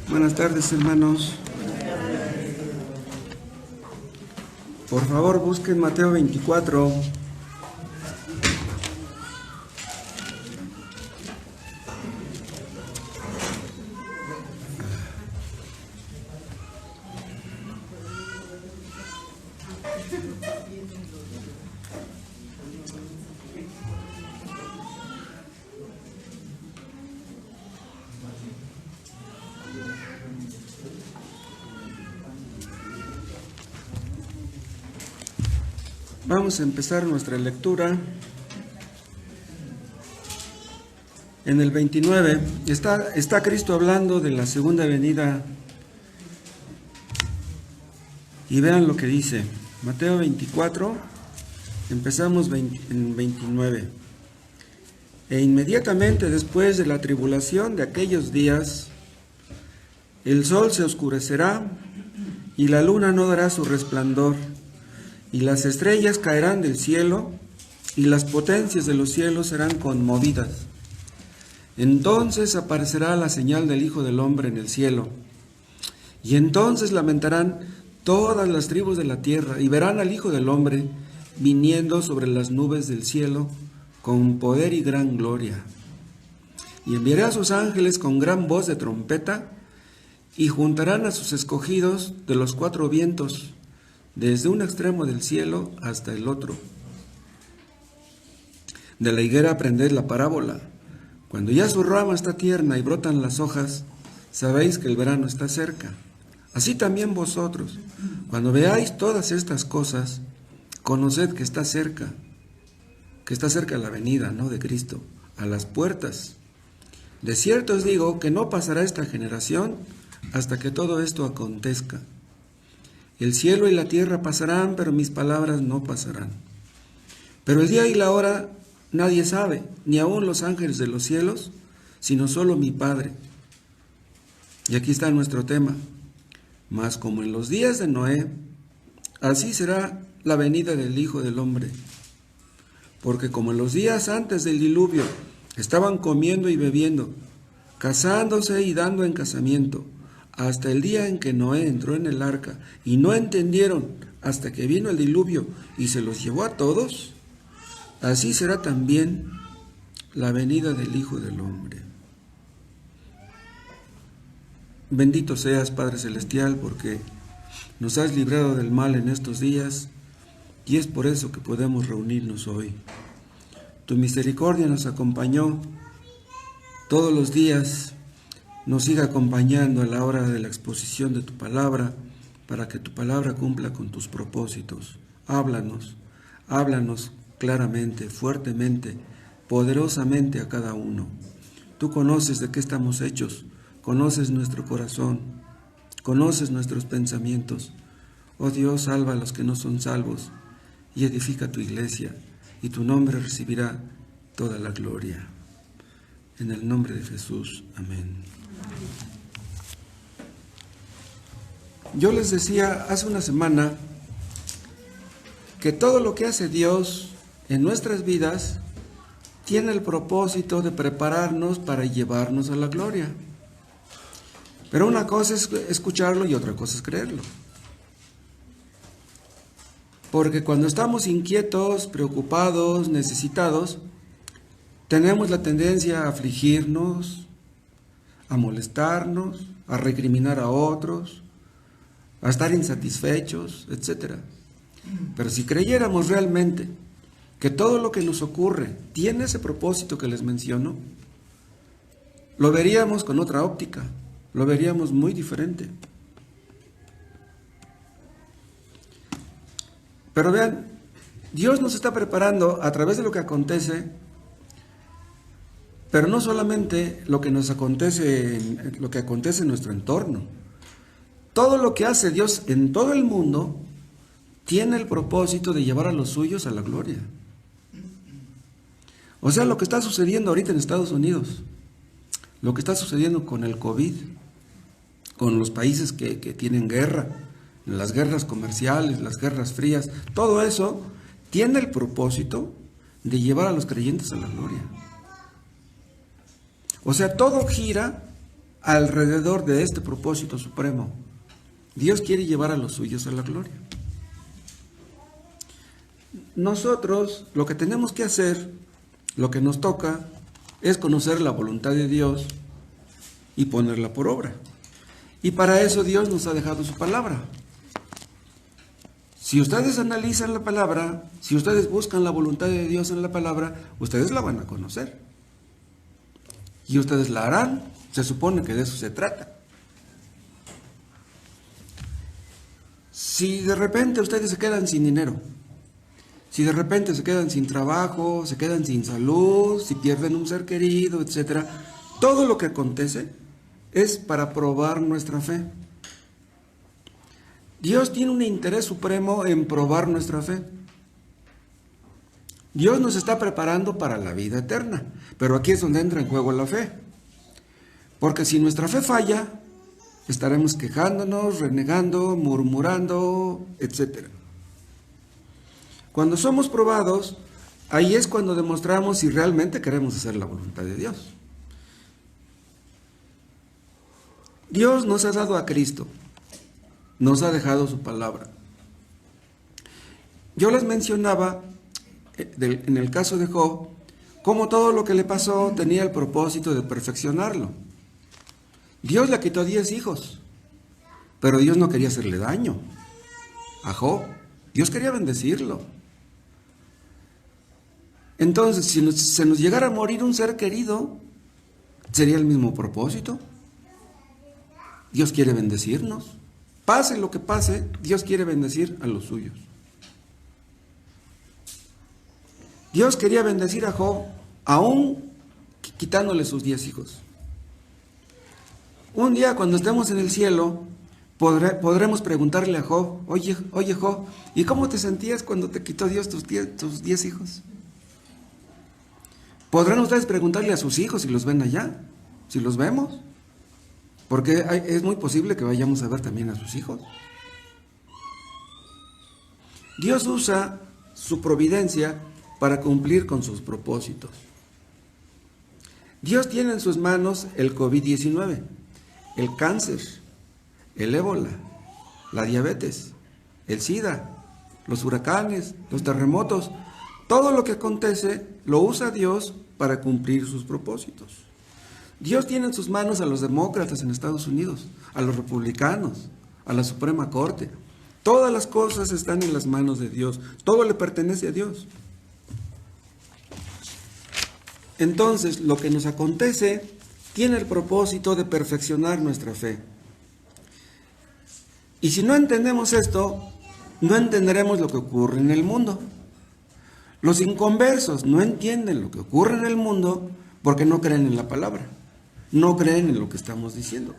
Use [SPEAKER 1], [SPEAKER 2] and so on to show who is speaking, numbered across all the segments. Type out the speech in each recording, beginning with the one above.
[SPEAKER 1] Buenas tardes, hermanos. Por favor, busquen Mateo 24. Vamos a empezar nuestra lectura. En el 29 está Cristo hablando de la segunda venida. Y vean lo que dice. Mateo 24, empezamos en 29. E inmediatamente después de la tribulación de aquellos días, el sol se oscurecerá y la luna no dará su resplandor, y las estrellas caerán del cielo, y las potencias de los cielos serán conmovidas. Entonces aparecerá la señal del Hijo del Hombre en el cielo, y entonces lamentarán todas las tribus de la tierra, y verán al Hijo del Hombre viniendo sobre las nubes del cielo con poder y gran gloria. Y enviará a sus ángeles con gran voz de trompeta, y juntarán a sus escogidos de los cuatro vientos, desde un extremo del cielo hasta el otro. De la higuera aprended la parábola. Cuando ya su rama está tierna y brotan las hojas, sabéis que el verano está cerca. Así también vosotros, cuando veáis todas estas cosas, conoced que está cerca la venida, ¿no?, de Cristo, a las puertas. De cierto os digo que no pasará esta generación hasta que todo esto acontezca. El cielo y la tierra pasarán, pero mis palabras no pasarán. Pero el día y la hora nadie sabe, ni aun los ángeles de los cielos, sino solo mi Padre. Y aquí está nuestro tema. Mas como en los días de Noé, así será la venida del Hijo del Hombre. Porque como en los días antes del diluvio estaban comiendo y bebiendo, casándose y dando en casamiento, hasta el día en que Noé entró en el arca, y no entendieron hasta que vino el diluvio y se los llevó a todos, así será también la venida del Hijo del Hombre. Bendito seas, Padre Celestial, porque nos has librado del mal en estos días, y es por eso que podemos reunirnos hoy. Tu misericordia nos acompañó todos los días, nos siga acompañando a la hora de la exposición de tu palabra, para que tu palabra cumpla con tus propósitos. Háblanos claramente, fuertemente, poderosamente a cada uno. Tú conoces de qué estamos hechos, conoces nuestro corazón, conoces nuestros pensamientos. Oh Dios, salva a los que no son salvos y edifica tu iglesia, y tu nombre recibirá toda la gloria. En el nombre de Jesús, amén. Yo les decía hace una semana que todo lo que hace Dios en nuestras vidas tiene el propósito de prepararnos para llevarnos a la gloria. Pero una cosa es escucharlo y otra cosa es creerlo. Porque cuando estamos inquietos, preocupados, necesitados, tenemos la tendencia a afligirnos, a molestarnos, a recriminar a otros, a estar insatisfechos, etc. Pero si creyéramos realmente que todo lo que nos ocurre tiene ese propósito que les menciono, lo veríamos con otra óptica, lo veríamos muy diferente. Pero vean, Dios nos está preparando a través de lo que acontece, pero no solamente lo que acontece en nuestro entorno. Todo lo que hace Dios en todo el mundo tiene el propósito de llevar a los suyos a la gloria. O sea, lo que está sucediendo ahorita en Estados Unidos, lo que está sucediendo con el COVID, con los países que tienen guerra, las guerras comerciales, las guerras frías, todo eso tiene el propósito de llevar a los creyentes a la gloria. O sea, todo gira alrededor de este propósito supremo. Dios quiere llevar a los suyos a la gloria. Nosotros lo que tenemos que hacer, lo que nos toca, es conocer la voluntad de Dios y ponerla por obra. Y para eso Dios nos ha dejado su palabra. Si ustedes analizan la palabra, si ustedes buscan la voluntad de Dios en la palabra, ustedes la van a conocer. Y ustedes la harán. Se supone que de eso se trata. Si de repente ustedes se quedan sin dinero, si de repente se quedan sin trabajo, se quedan sin salud, si pierden un ser querido, etc., todo lo que acontece es para probar nuestra fe. Dios tiene un interés supremo en probar nuestra fe. Dios nos está preparando para la vida eterna, pero aquí es donde entra en juego la fe. Porque si nuestra fe falla, estaremos quejándonos, renegando, murmurando, etc. Cuando somos probados, ahí es cuando demostramos si realmente queremos hacer la voluntad de Dios. Dios nos ha dado a Cristo, nos ha dejado su palabra. Yo les mencionaba, en el caso de Job, cómo todo lo que le pasó tenía el propósito de perfeccionarlo. Dios le quitó 10 hijos, pero Dios no quería hacerle daño a Job. Dios quería bendecirlo. Entonces, si se nos llegara a morir un ser querido, ¿sería el mismo propósito? Dios quiere bendecirnos. Pase lo que pase, Dios quiere bendecir a los suyos. Dios quería bendecir a Job, aún quitándole sus 10 hijos. Un día cuando estemos en el cielo, podremos preguntarle a Job, oye Job, ¿y cómo te sentías cuando te quitó Dios tus 10 hijos? Podrán ustedes preguntarle a sus hijos si los ven allá, si los vemos, porque es muy posible que vayamos a ver también a sus hijos. Dios usa su providencia para cumplir con sus propósitos. Dios tiene en sus manos el COVID-19, el cáncer, el ébola, la diabetes, el SIDA, los huracanes, los terremotos. Todo lo que acontece lo usa Dios para cumplir sus propósitos. Dios tiene en sus manos a los demócratas en Estados Unidos, a los republicanos, a la Suprema Corte. Todas las cosas están en las manos de Dios. Todo le pertenece a Dios. Entonces, lo que nos acontece tiene el propósito de perfeccionar nuestra fe. Y si no entendemos esto, no entenderemos lo que ocurre en el mundo. Los inconversos no entienden lo que ocurre en el mundo porque no creen en la palabra, no creen en lo que estamos diciendo.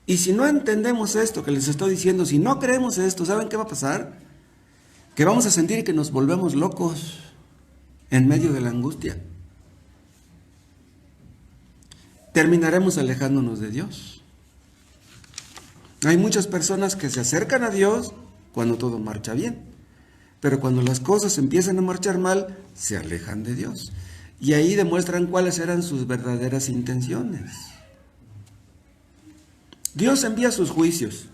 [SPEAKER 1] Y si no entendemos esto que les estoy diciendo, si no creemos esto, ¿saben qué va a pasar? Que vamos a sentir que nos volvemos locos en medio de la angustia. Terminaremos alejándonos de Dios. Hay muchas personas que se acercan a Dios cuando todo marcha bien, pero cuando las cosas empiezan a marchar mal, se alejan de Dios. Y ahí demuestran cuáles eran sus verdaderas intenciones. Dios envía sus juicios,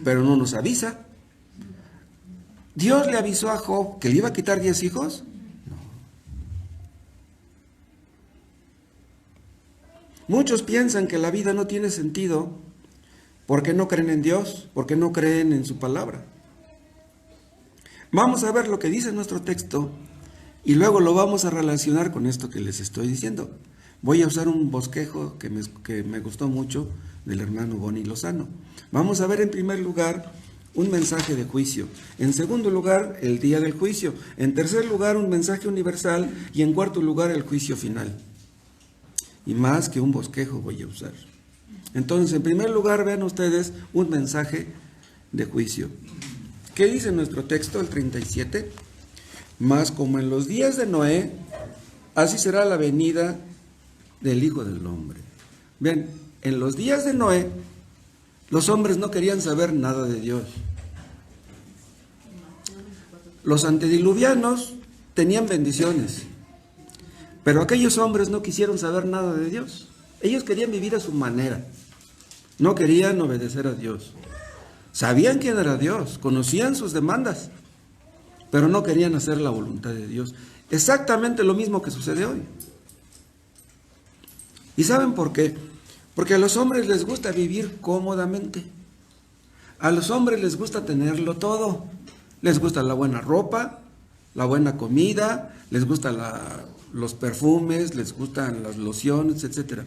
[SPEAKER 1] pero no nos avisa. ¿Dios le avisó a Job que le iba a quitar 10 hijos? No. Muchos piensan que la vida no tiene sentido porque no creen en Dios, porque no creen en su palabra. Vamos a ver lo que dice nuestro texto y luego lo vamos a relacionar con esto que les estoy diciendo. Voy a usar un bosquejo que me gustó mucho del hermano Boni Lozano. Vamos a ver en primer lugar un mensaje de juicio. En segundo lugar, el día del juicio. En tercer lugar, un mensaje universal. Y en cuarto lugar, el juicio final. Y más que un bosquejo voy a usar. Entonces, en primer lugar, vean ustedes un mensaje de juicio. ¿Qué dice nuestro texto, el 37? Mas como en los días de Noé, así será la venida del Hijo del Hombre. Bien, en los días de Noé, los hombres no querían saber nada de Dios. los antediluvianos tenían bendiciones, pero aquellos hombres no quisieron saber nada de Dios. Ellos querían vivir a su manera, no querían obedecer a Dios. Sabían quién era Dios, conocían sus demandas, pero no querían hacer la voluntad de Dios. Exactamente lo mismo que sucede hoy. ¿Y saben por qué? Porque a los hombres les gusta vivir cómodamente. A los hombres les gusta tenerlo todo. Les gusta la buena ropa, la buena comida, les gustan los perfumes, les gustan las lociones, etc.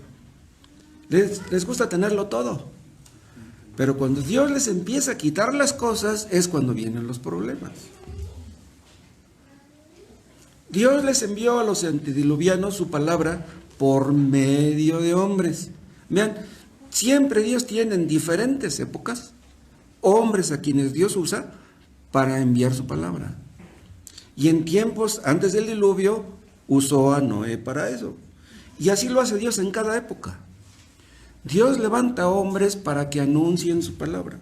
[SPEAKER 1] Les gusta tenerlo todo. Pero cuando Dios les empieza a quitar las cosas, es cuando vienen los problemas. Dios les envió a los antediluvianos su palabra por medio de hombres. Vean, siempre Dios tiene en diferentes épocas hombres a quienes Dios usa para enviar su palabra. Y en tiempos antes del diluvio usó a Noé para eso. Y así lo hace Dios en cada época. Dios levanta hombres para que anuncien su palabra.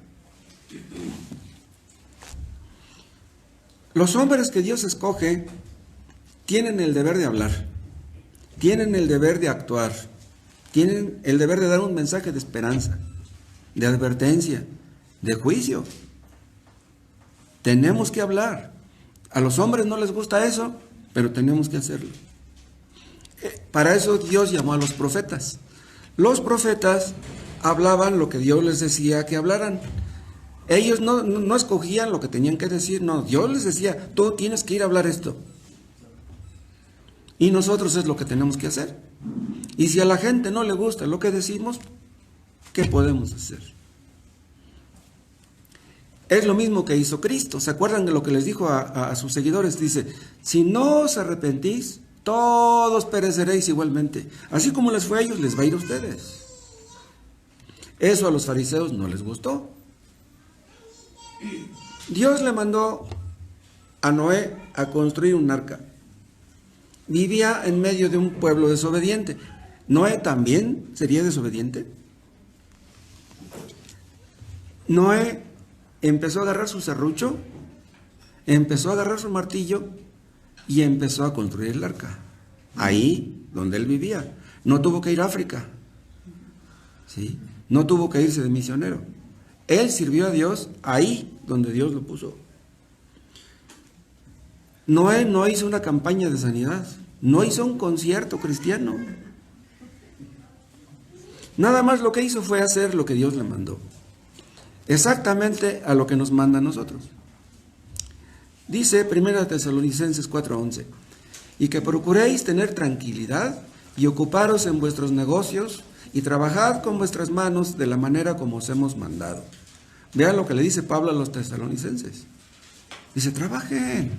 [SPEAKER 1] Los hombres que Dios escoge tienen el deber de hablar, tienen el deber de actuar, tienen el deber de dar un mensaje de esperanza, de advertencia, de juicio. Tenemos que hablar. A los hombres no les gusta eso, pero tenemos que hacerlo. Para eso Dios llamó a los profetas. Los profetas hablaban lo que Dios les decía que hablaran. Ellos no escogían lo que tenían que decir, no, Dios les decía, tú tienes que ir a hablar esto. Y nosotros es lo que tenemos que hacer. Y si a la gente no le gusta lo que decimos, ¿qué podemos hacer? Es lo mismo que hizo Cristo. ¿Se acuerdan de lo que les dijo a sus seguidores? Dice, si no os arrepentís, todos pereceréis igualmente. Así como les fue a ellos, les va a ir a ustedes. Eso a los fariseos no les gustó. Dios le mandó a Noé a construir un arca. Vivía en medio de un pueblo desobediente. ¿Noé también sería desobediente? Noé empezó a agarrar su serrucho, empezó a agarrar su martillo y empezó a construir el arca. Ahí donde él vivía. No tuvo que ir a África. ¿Sí? No tuvo que irse de misionero. Él sirvió a Dios ahí donde Dios lo puso. Noé no hizo una campaña de sanidad, no hizo un concierto cristiano. Nada más lo que hizo fue hacer lo que Dios le mandó. Exactamente a lo que nos manda a nosotros. Dice 1 Tesalonicenses 4:11, y que procuréis tener tranquilidad y ocuparos en vuestros negocios y trabajad con vuestras manos de la manera como os hemos mandado. Vean lo que le dice Pablo a los tesalonicenses. Dice, trabajen,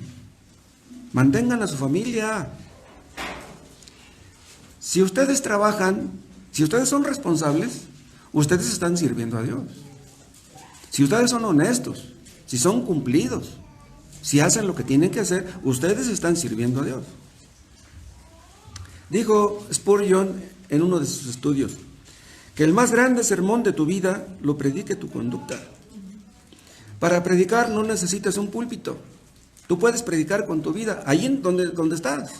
[SPEAKER 1] mantengan a su familia. Si ustedes trabajan, si ustedes son responsables, ustedes están sirviendo a Dios. Si ustedes son honestos, si son cumplidos, si hacen lo que tienen que hacer, ustedes están sirviendo a Dios. Dijo Spurgeon en uno de sus estudios, que el más grande sermón de tu vida lo predique tu conducta. Para predicar no necesitas un púlpito. Tú puedes predicar con tu vida, ahí en donde estás.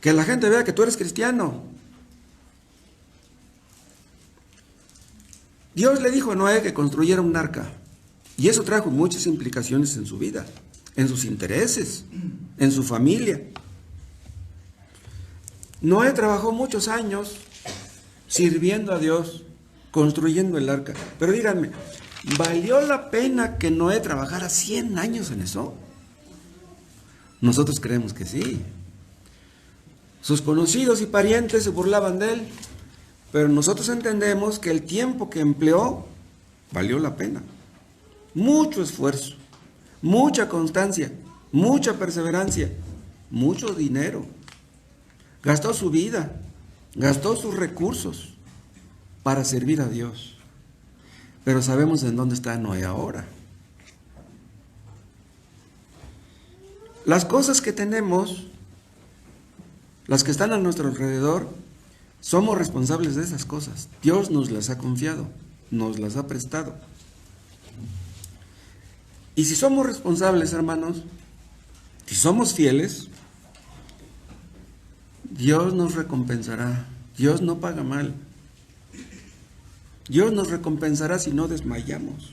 [SPEAKER 1] Que la gente vea que tú eres cristiano. Dios le dijo a Noé que construyera un arca. Y eso trajo muchas implicaciones en su vida, en sus intereses, en su familia. Noé trabajó muchos años sirviendo a Dios, construyendo el arca. Pero díganme, ¿valió la pena que Noé trabajara 100 años en eso? Nosotros creemos que sí. Sus conocidos y parientes se burlaban de él, pero nosotros entendemos que el tiempo que empleó valió la pena. Mucho esfuerzo, mucha constancia, mucha perseverancia, mucho dinero. Gastó su vida, gastó sus recursos para servir a Dios. Pero sabemos en dónde está Noé ahora. Las cosas que tenemos, las que están a nuestro alrededor, somos responsables de esas cosas. Dios nos las ha confiado, nos las ha prestado. Y si somos responsables, hermanos, somos fieles, Dios nos recompensará. Dios no paga mal. Dios nos recompensará si no desmayamos.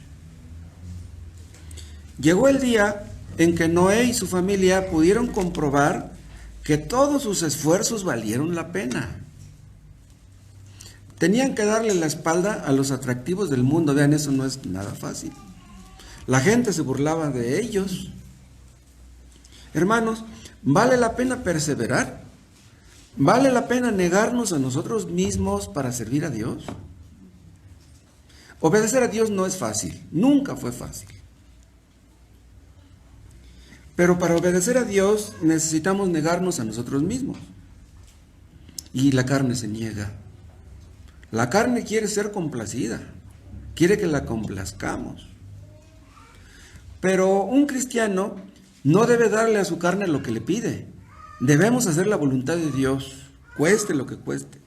[SPEAKER 1] Llegó el día en que Noé y su familia pudieron comprobar que todos sus esfuerzos valieron la pena. Tenían que darle la espalda a los atractivos del mundo. Vean, eso no es nada fácil. La gente se burlaba de ellos. Hermanos, ¿vale la pena perseverar? ¿Vale la pena negarnos a nosotros mismos para servir a Dios? Obedecer a Dios no es fácil, nunca fue fácil. Pero para obedecer a Dios necesitamos negarnos a nosotros mismos. Y la carne se niega. La carne quiere ser complacida, quiere que la complazcamos. Pero un cristiano no debe darle a su carne lo que le pide. Debemos hacer la voluntad de Dios, cueste lo que cueste.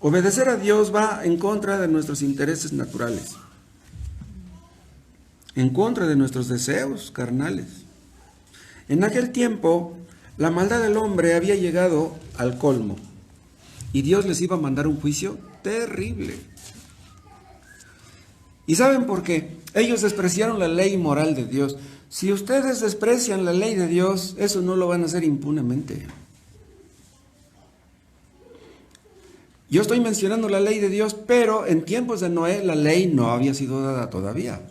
[SPEAKER 1] Obedecer a Dios va en contra de nuestros intereses naturales, en contra de nuestros deseos carnales. En aquel tiempo, la maldad del hombre había llegado al colmo y Dios les iba a mandar un juicio terrible. ¿Y saben por qué? Ellos despreciaron la ley moral de Dios. Si ustedes desprecian la ley de Dios, eso no lo van a hacer impunemente. Yo estoy mencionando la ley de Dios, pero en tiempos de Noé la ley no había sido dada todavía.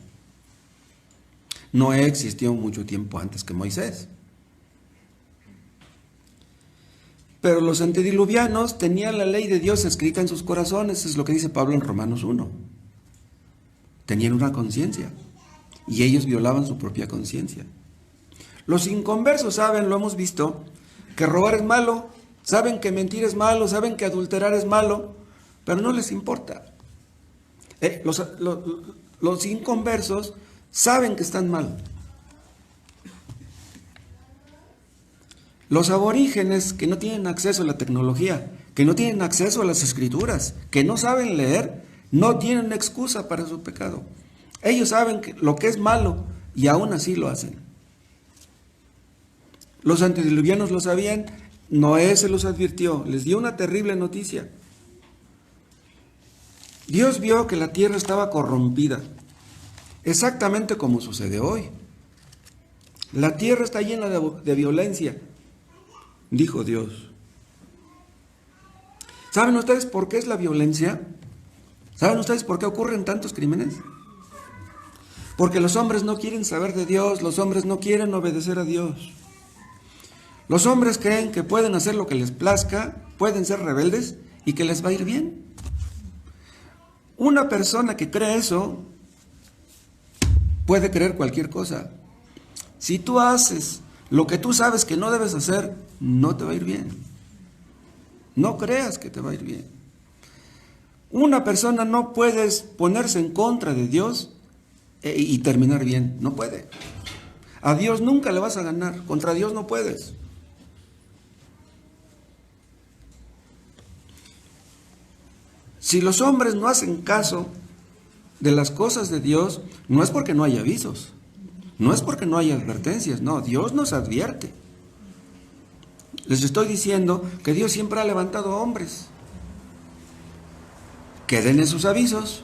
[SPEAKER 1] Noé existió mucho tiempo antes que Moisés. Pero los antediluvianos tenían la ley de Dios escrita en sus corazones, es lo que dice Pablo en Romanos 1. Tenían una conciencia y ellos violaban su propia conciencia. Los inconversos saben, lo hemos visto, que robar es malo, saben que mentir es malo, saben que adulterar es malo, pero no les importa. Los inconversos saben que están mal. Los aborígenes que no tienen acceso a la tecnología, que no tienen acceso a las escrituras, que no saben leer, no tienen excusa para su pecado. Ellos saben lo que es malo y aún así lo hacen. Los antediluvianos lo sabían, Noé se los advirtió, les dio una terrible noticia. Dios vio que la tierra estaba corrompida, exactamente como sucede hoy. La tierra está llena de violencia, dijo Dios. ¿Saben ustedes por qué es la violencia? ¿Saben ustedes por qué ocurren tantos crímenes? Porque los hombres no quieren saber de Dios, los hombres no quieren obedecer a Dios. Los hombres creen que pueden hacer lo que les plazca, pueden ser rebeldes y que les va a ir bien. Una persona que cree eso puede creer cualquier cosa. Si tú haces lo que tú sabes que no debes hacer, no te va a ir bien. No creas que te va a ir bien. Una persona no puede ponerse en contra de Dios y terminar bien. No puede. A Dios nunca le vas a ganar. Contra Dios no puedes. Si los hombres no hacen caso de las cosas de Dios, no es porque no haya avisos, no es porque no haya advertencias, no, Dios nos advierte. Les estoy diciendo que Dios siempre ha levantado hombres que den esos avisos.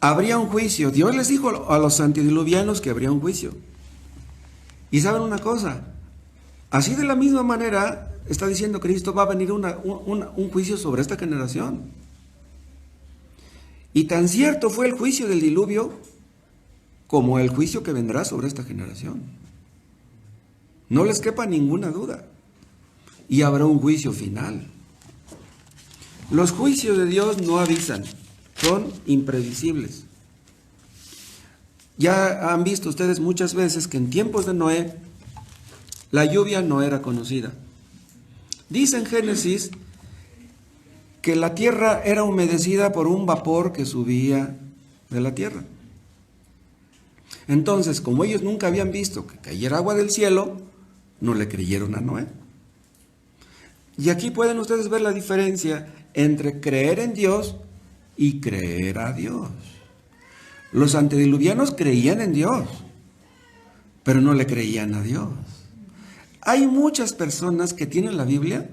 [SPEAKER 1] Habría un juicio. Dios les dijo a los antediluvianos que habría un juicio. Y saben una cosa, así de la misma manera está diciendo Cristo, va a venir un juicio sobre esta generación. Y tan cierto fue el juicio del diluvio como el juicio que vendrá sobre esta generación. No les quepa ninguna duda. Y habrá un juicio final. Los juicios de Dios no avisan, son imprevisibles. Ya han visto ustedes muchas veces que en tiempos de Noé la lluvia no era conocida. Dice en Génesis que la tierra era humedecida por un vapor que subía de la tierra. Entonces, como ellos nunca habían visto que cayera agua del cielo, no le creyeron a Noé. Y aquí pueden ustedes ver la diferencia entre creer en Dios y creer a Dios. Los antediluvianos creían en Dios, pero no le creían a Dios. Hay muchas personas que tienen la Biblia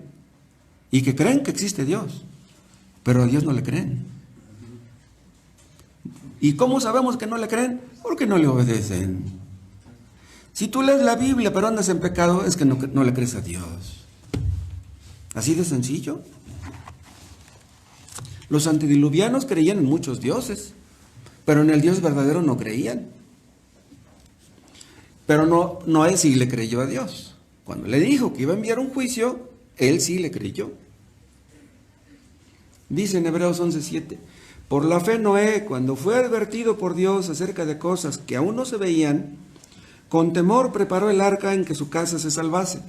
[SPEAKER 1] y que creen que existe Dios, pero a Dios no le creen. ¿Y cómo sabemos que no le creen? Porque no le obedecen. Si tú lees la Biblia pero andas en pecado, es que no le crees a Dios. Así de sencillo. Los antediluvianos creían en muchos dioses, pero en el Dios verdadero no creían. Pero Noé sí le creyó a Dios. Cuando le dijo que iba a enviar un juicio, él sí le creyó. Dice en Hebreos 11:7, por la fe Noé, cuando fue advertido por Dios acerca de cosas que aún no se veían, con temor preparó el arca en que su casa se salvase.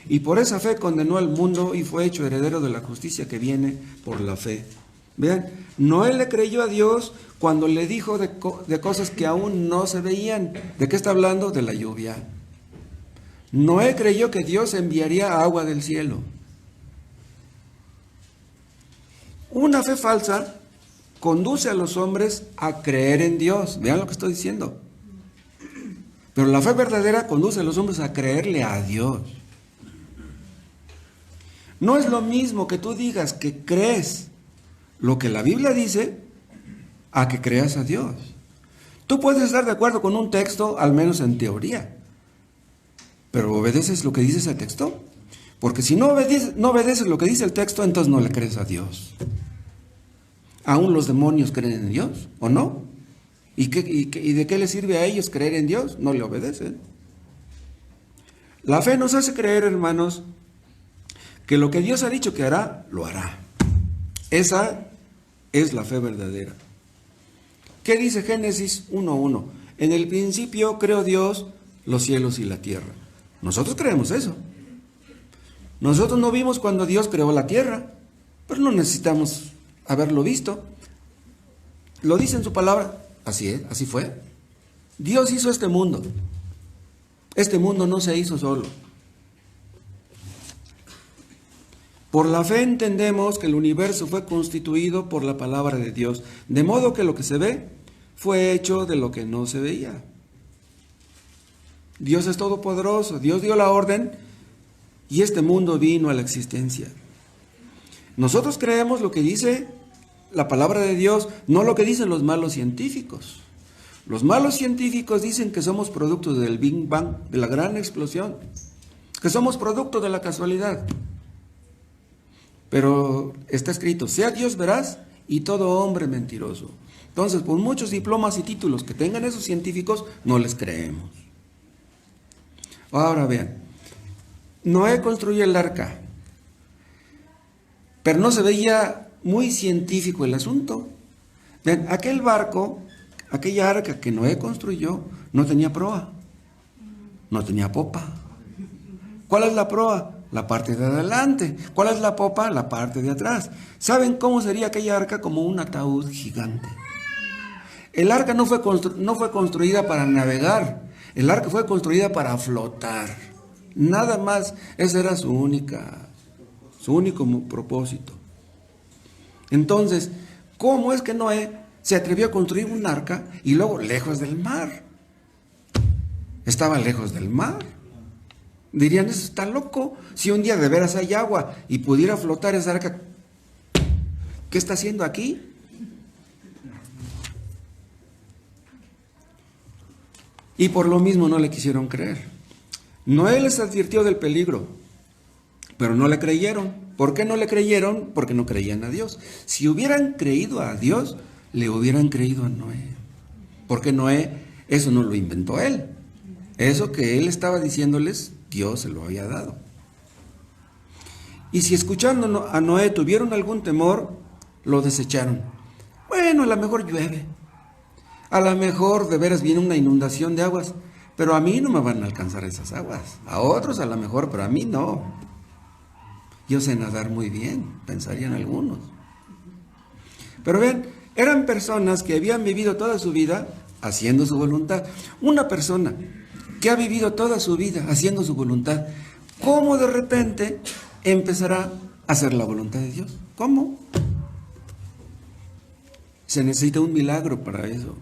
[SPEAKER 1] Y por esa fe condenó al mundo y fue hecho heredero de la justicia que viene por la fe. Vean, Noé le creyó a Dios cuando le dijo de cosas que aún no se veían. ¿De qué está hablando? De la lluvia. Noé creyó que Dios enviaría agua del cielo. Una fe falsa conduce a los hombres a creer en Dios. Vean lo que estoy diciendo. Pero la fe verdadera conduce a los hombres a creerle a Dios. No es lo mismo que tú digas que crees lo que la Biblia dice a que creas a Dios. Tú puedes estar de acuerdo con un texto, al menos en teoría, pero ¿obedeces lo que dice ese texto? Porque si no obedeces lo que dice el texto, entonces no le crees a Dios. ¿Aún los demonios creen en Dios o no? ¿Y de qué les sirve a ellos creer en Dios? No le obedecen. La fe nos hace creer, hermanos, que lo que Dios ha dicho que hará, lo hará. Esa es la fe verdadera. ¿Qué dice Génesis 1:1? En el principio creó Dios los cielos y la tierra. Nosotros creemos eso. Nosotros no vimos cuando Dios creó la tierra, pero no necesitamos haberlo visto. Lo dice en su palabra. Así es, así fue. Dios hizo este mundo. Este mundo no se hizo solo. Por la fe entendemos que el universo fue constituido por la palabra de Dios, de modo que lo que se ve fue hecho de lo que no se veía. Dios es todopoderoso, Dios dio la orden y este mundo vino a la existencia. Nosotros creemos lo que dice la palabra de Dios, no lo que dicen los malos científicos. Los malos científicos dicen que somos producto del Big Bang, de la gran explosión, que somos producto de la casualidad. Pero está escrito, sea Dios veraz y todo hombre mentiroso. Entonces, por muchos diplomas y títulos que tengan esos científicos, no les creemos. Ahora vean, Noé construyó el arca, pero no se veía muy científico el asunto. Vean, aquel barco, aquella arca que Noé construyó, no tenía proa, no tenía popa. ¿Cuál es la proa? La parte de adelante. ¿Cuál es la popa? La parte de atrás. ¿Saben cómo sería aquella arca? Como un ataúd gigante. El arca no fue construida para navegar. El arca fue construida para flotar. Nada más. Ese era su único propósito. Entonces, ¿cómo es que Noé se atrevió a construir un arca y luego lejos del mar? Estaba lejos del mar. Dirían, eso está loco. Si un día de veras hay agua y pudiera flotar esa arca, ¿qué está haciendo aquí? Y por lo mismo no le quisieron creer. Noé les advirtió del peligro, pero no le creyeron. ¿Por qué no le creyeron? Porque no creían a Dios. Si hubieran creído a Dios, le hubieran creído a Noé. Porque Noé, eso no lo inventó él. Eso que él estaba diciéndoles, Dios se lo había dado. Y si escuchando a Noé tuvieron algún temor, lo desecharon. Bueno, a lo mejor llueve. A lo mejor de veras viene una inundación de aguas. Pero a mí no me van a alcanzar esas aguas. A otros a lo mejor, pero a mí no. Yo sé nadar muy bien, pensarían algunos. Pero ven, eran personas que habían vivido toda su vida haciendo su voluntad. Una persona que ha vivido toda su vida haciendo su voluntad, ¿cómo de repente empezará a hacer la voluntad de Dios? ¿Cómo? Se necesita un milagro para eso.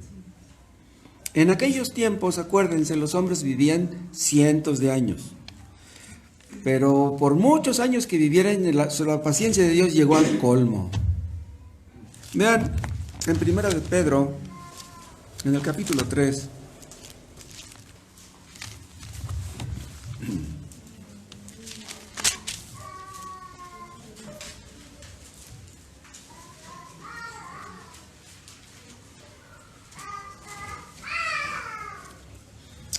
[SPEAKER 1] En aquellos tiempos, acuérdense, los hombres vivían cientos de años. Pero por muchos años que vivieran, la paciencia de Dios llegó al colmo. Vean, en Primera de Pedro, en el capítulo 3.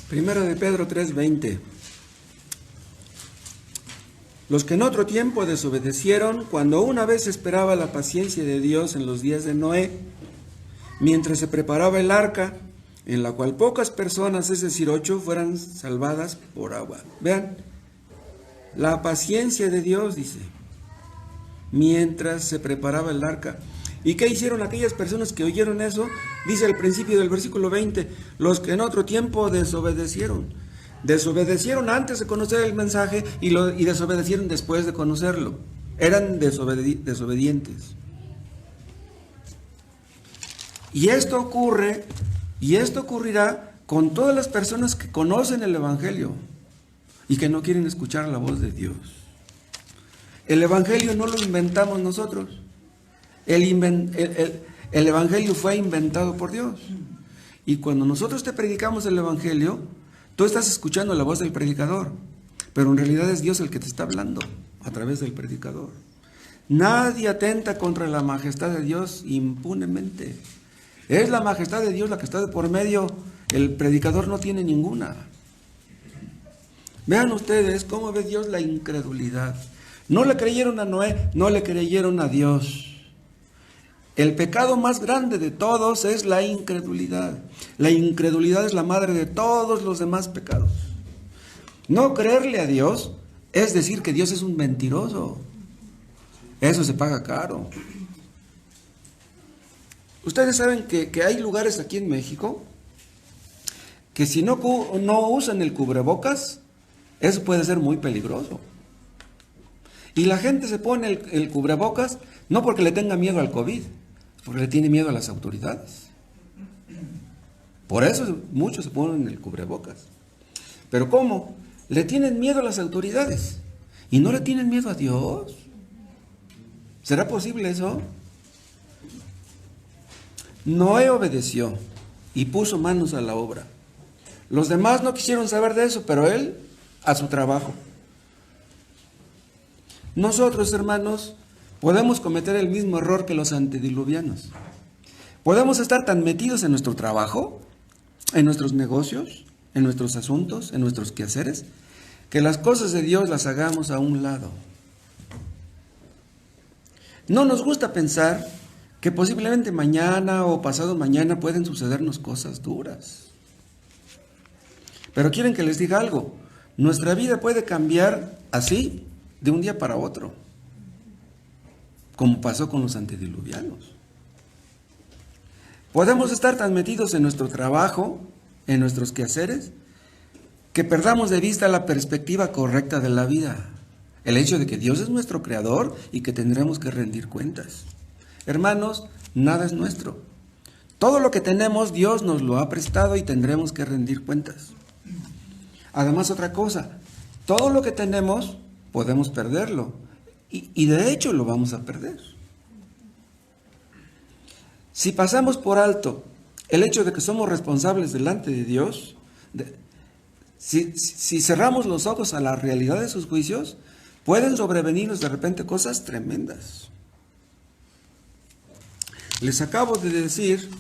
[SPEAKER 1] Primera de Pedro 3:20. Los que en otro tiempo desobedecieron, cuando una vez esperaba la paciencia de Dios en los días de Noé, mientras se preparaba el arca, en la cual pocas personas, es decir, 8, fueran salvadas por agua. Vean, la paciencia de Dios, dice, mientras se preparaba el arca. ¿Y qué hicieron aquellas personas que oyeron eso? Dice al principio del versículo 20, los que en otro tiempo desobedecieron. Desobedecieron antes de conocer el mensaje y desobedecieron después de conocerlo. Eran desobedientes. Y esto ocurrirá con todas las personas que conocen el Evangelio y que no quieren escuchar la voz de Dios. El Evangelio no lo inventamos nosotros. El Evangelio fue inventado por Dios. Y cuando nosotros te predicamos el Evangelio, tú estás escuchando la voz del predicador, pero en realidad es Dios el que te está hablando a través del predicador. Nadie atenta contra la majestad de Dios impunemente. Es la majestad de Dios la que está de por medio. El predicador no tiene ninguna. Vean ustedes cómo ve Dios la incredulidad. No le creyeron a Noé, no le creyeron a Dios. El pecado más grande de todos es la incredulidad. La incredulidad es la madre de todos los demás pecados. No creerle a Dios es decir que Dios es un mentiroso. Eso se paga caro. Ustedes saben que hay lugares aquí en México que si no usan el cubrebocas, eso puede ser muy peligroso. Y la gente se pone el cubrebocas no porque le tenga miedo al COVID, porque le tiene miedo a las autoridades. Por eso muchos se ponen el cubrebocas. Pero ¿cómo? Le tienen miedo a las autoridades y no le tienen miedo a Dios. ¿Será posible eso? Noé obedeció y puso manos a la obra. Los demás no quisieron saber de eso, pero él a su trabajo. Nosotros, hermanos, podemos cometer el mismo error que los antediluvianos. Podemos estar tan metidos en nuestro trabajo, en nuestros negocios, en nuestros asuntos, en nuestros quehaceres, que las cosas de Dios las hagamos a un lado. No nos gusta pensar que posiblemente mañana o pasado mañana pueden sucedernos cosas duras. Pero quieren que les diga algo, nuestra vida puede cambiar así, de un día para otro, como pasó con los antediluvianos. Podemos estar tan metidos en nuestro trabajo, en nuestros quehaceres, que perdamos de vista la perspectiva correcta de la vida. El hecho de que Dios es nuestro creador y que tendremos que rendir cuentas. Hermanos, nada es nuestro. Todo lo que tenemos Dios nos lo ha prestado y tendremos que rendir cuentas. Además, otra cosa, todo lo que tenemos podemos perderlo y de hecho lo vamos a perder. Si pasamos por alto el hecho de que somos responsables delante de Dios, si cerramos los ojos a la realidad de sus juicios, pueden sobrevenirnos de repente cosas tremendas. Les acabo de decir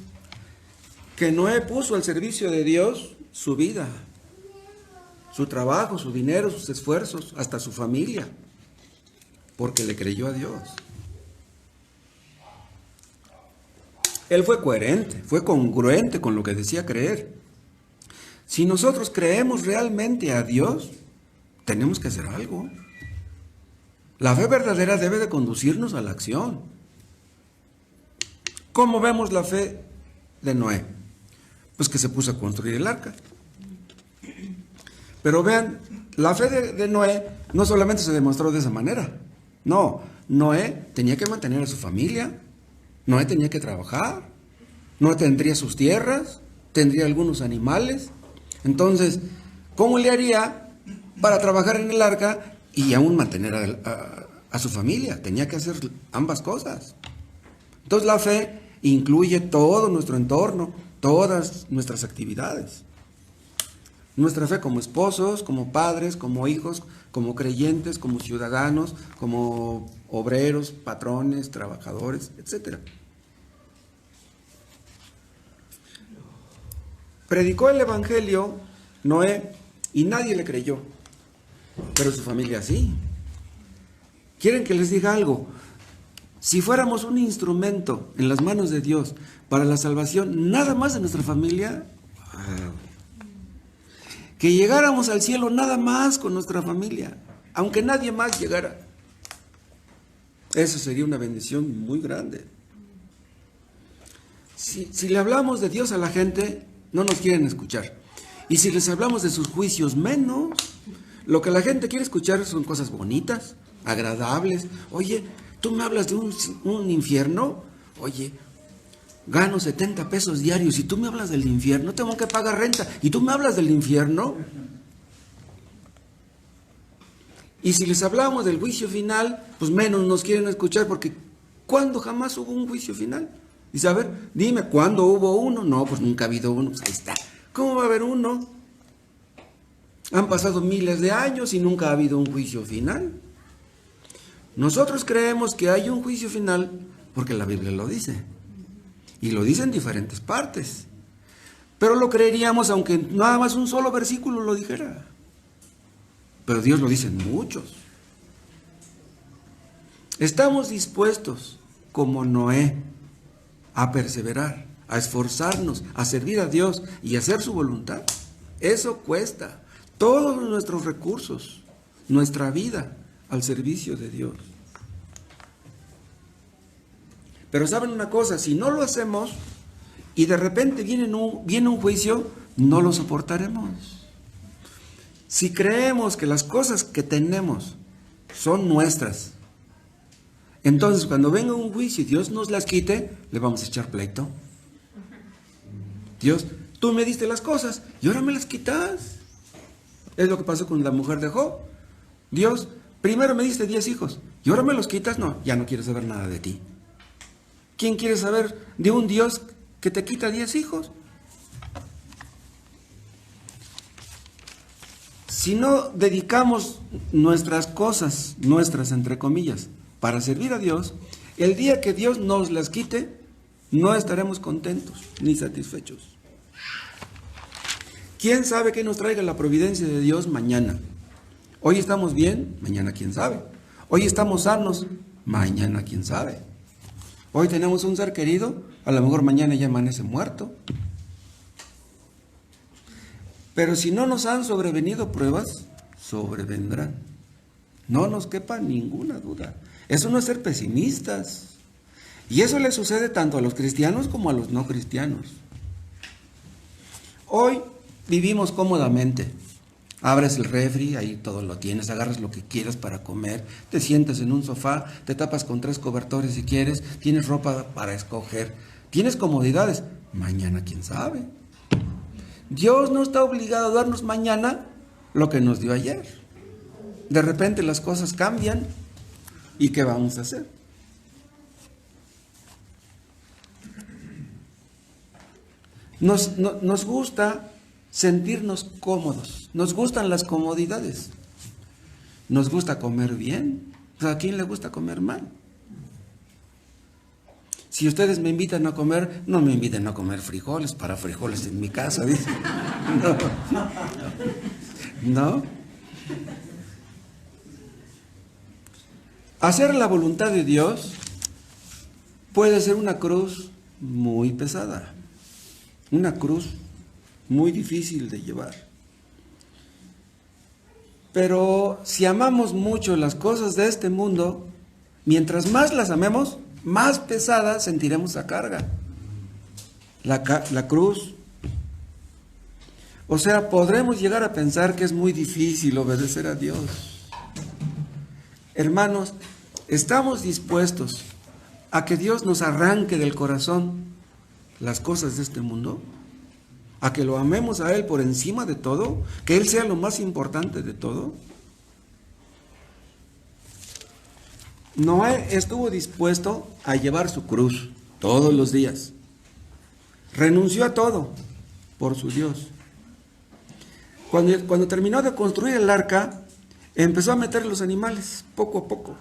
[SPEAKER 1] que Noé puso al servicio de Dios su vida, su trabajo, su dinero, sus esfuerzos, hasta su familia, porque le creyó a Dios. Él fue coherente, fue congruente con lo que decía creer. Si nosotros creemos realmente a Dios, tenemos que hacer algo. La fe verdadera debe de conducirnos a la acción. ¿Cómo vemos la fe de Noé? Pues que se puso a construir el arca. Pero vean, la fe de Noé no solamente se demostró de esa manera. No, Noé tenía que mantener a su familia, Noé tenía que trabajar, Noé tendría sus tierras, tendría algunos animales. Entonces, ¿cómo le haría para trabajar en el arca y aún mantener a su familia? Tenía que hacer ambas cosas. Entonces la fe incluye todo nuestro entorno, todas nuestras actividades. Nuestra fe como esposos, como padres, como hijos, como creyentes, como ciudadanos, como obreros, patrones, trabajadores, etc. Predicó el Evangelio Noé y nadie le creyó, pero su familia sí. ¿Quieren que les diga algo? Si fuéramos un instrumento en las manos de Dios para la salvación, nada más de nuestra familia, que llegáramos al cielo nada más con nuestra familia, aunque nadie más llegara, eso sería una bendición muy grande. Si le hablamos de Dios a la gente, no nos quieren escuchar. Y si les hablamos de sus juicios, menos. Lo que la gente quiere escuchar son cosas bonitas, agradables. Oye, tú me hablas de un infierno. Oye, gano 70 pesos diarios y tú me hablas del infierno, tengo que pagar renta y tú me hablas del infierno. Y si les hablamos del juicio final, pues menos nos quieren escuchar, porque ¿cuándo jamás hubo un juicio final? Dice, a ver, dime, ¿cuándo hubo uno? No, pues nunca ha habido uno. Pues ahí está. ¿Cómo va a haber uno? Han pasado miles de años y nunca ha habido un juicio final. Nosotros creemos que hay un juicio final porque la Biblia lo dice. Y lo dice en diferentes partes. Pero lo creeríamos aunque nada más un solo versículo lo dijera. Pero Dios lo dice en muchos. Estamos dispuestos, como Noé, a perseverar, a esforzarnos, a servir a Dios y a hacer su voluntad. Eso cuesta. Todos nuestros recursos, nuestra vida al servicio de Dios. Pero saben una cosa, si no lo hacemos y de repente viene un juicio, no lo soportaremos. Si creemos que las cosas que tenemos son nuestras, entonces cuando venga un juicio y Dios nos las quite, le vamos a echar pleito. Dios, tú me diste las cosas y ahora me las quitas. Es lo que pasó con la mujer de Job. Dios, primero me diste 10 hijos y ahora me los quitas. No, ya no quiero saber nada de ti. ¿Quién quiere saber de un Dios que te quita 10 hijos? Si no dedicamos nuestras cosas, nuestras entre comillas, para servir a Dios, el día que Dios nos las quite, no estaremos contentos ni satisfechos. ¿Quién sabe qué nos traiga la providencia de Dios mañana? Hoy estamos bien, mañana quién sabe. Hoy estamos sanos, mañana quién sabe. Hoy tenemos un ser querido, a lo mejor mañana ya amanece muerto. Pero si no nos han sobrevenido pruebas, sobrevendrán. No nos quepa ninguna duda. Eso no es ser pesimistas. Y eso le sucede tanto a los cristianos como a los no cristianos. Hoy vivimos cómodamente. Abres el refri, ahí todo lo tienes, agarras lo que quieras para comer, te sientas en un sofá, te tapas con 3 cobertores si quieres, tienes ropa para escoger, tienes comodidades. Mañana quién sabe. Dios no está obligado a darnos mañana lo que nos dio ayer. De repente las cosas cambian y ¿qué vamos a hacer? Nos gusta sentirnos cómodos, nos gustan las comodidades, nos gusta comer bien. ¿A quién le gusta comer mal? Si ustedes me invitan a comer, no me inviten a comer frijoles, para frijoles en mi casa, dice. No. Hacer la voluntad de Dios puede ser una cruz muy pesada, una cruz muy difícil de llevar. Pero si amamos mucho las cosas de este mundo, mientras más las amemos, más pesada sentiremos la carga, la cruz. O sea, podremos llegar a pensar que es muy difícil obedecer a Dios. Hermanos, ¿estamos dispuestos a que Dios nos arranque del corazón las cosas de este mundo? a que lo amemos a Él por encima de todo, que Él sea lo más importante de todo. Noé estuvo dispuesto a llevar su cruz todos los días. Renunció a todo por su Dios. Cuando terminó de construir el arca, empezó a meter los animales, poco a poco.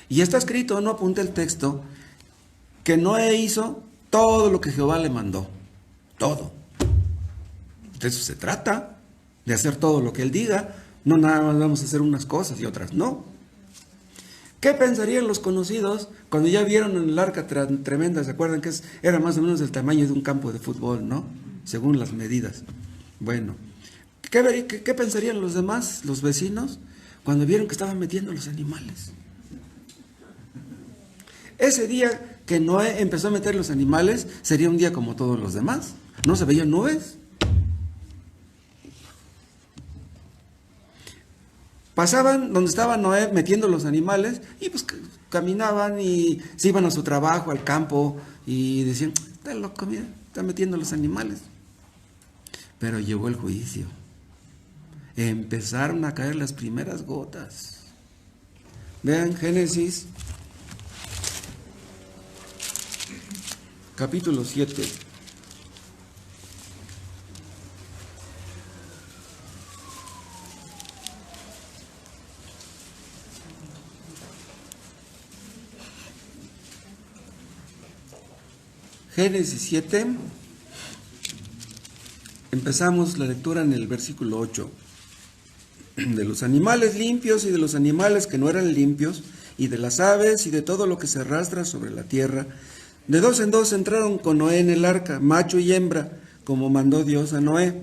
[SPEAKER 1] Y está escrito, no apunté el texto, que Noé hizo todo lo que Jehová le mandó. Todo. De eso se trata, de hacer todo lo que Él diga. No nada más vamos a hacer unas cosas y otras no. ¿Qué pensarían los conocidos cuando ya vieron en el arca tremenda? ¿Se acuerdan que era más o menos del tamaño de un campo de fútbol, no? Según las medidas. Bueno, ¿qué pensarían los demás, los vecinos, cuando vieron que estaban metiendo los animales? Ese día que Noé empezó a meter los animales, sería un día como todos los demás. ¿No se veían nubes? Pasaban donde estaba Noé metiendo los animales y pues caminaban y se iban a su trabajo, al campo, y decían, está loco, mira, está metiendo los animales. Pero llegó el juicio. Empezaron a caer las primeras gotas. Vean Génesis, capítulo 7. Génesis 7, empezamos la lectura en el versículo 8. De los animales limpios y de los animales que no eran limpios, y de las aves y de todo lo que se arrastra sobre la tierra, de dos en dos entraron con Noé en el arca, macho y hembra, como mandó Dios a Noé.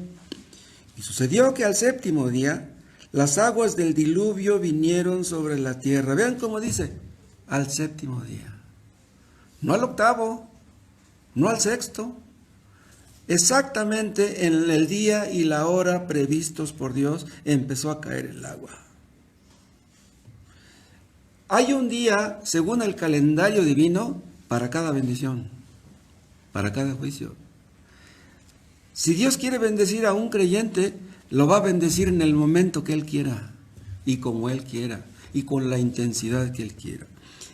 [SPEAKER 1] Y sucedió que al séptimo día, las aguas del diluvio vinieron sobre la tierra. Vean cómo dice, al séptimo día, no al octavo, no al sexto, exactamente en el día y la hora previstos por Dios empezó a caer el agua. Hay un día, según el calendario divino, para cada bendición, para cada juicio. Si Dios quiere bendecir a un creyente, lo va a bendecir en el momento que Él quiera, y como Él quiera, y con la intensidad que Él quiera.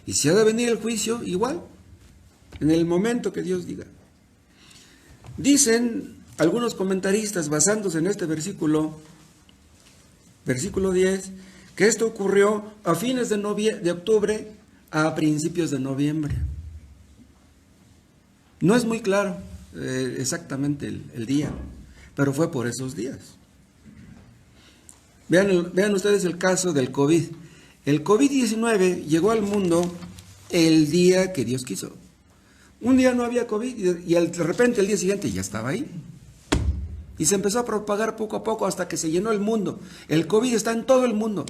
[SPEAKER 1] Y si ha de venir el juicio, igual, en el momento que Dios diga. Dicen algunos comentaristas, basándose en este versículo 10, que esto ocurrió a fines de octubre a principios de noviembre. No es muy claro exactamente el día, pero fue por esos días. Vean ustedes el caso del COVID. El COVID-19 llegó al mundo el día que Dios quiso. Un día no había COVID y de repente el día siguiente ya estaba ahí. Y se empezó a propagar poco a poco hasta que se llenó el mundo. El COVID está en todo el mundo.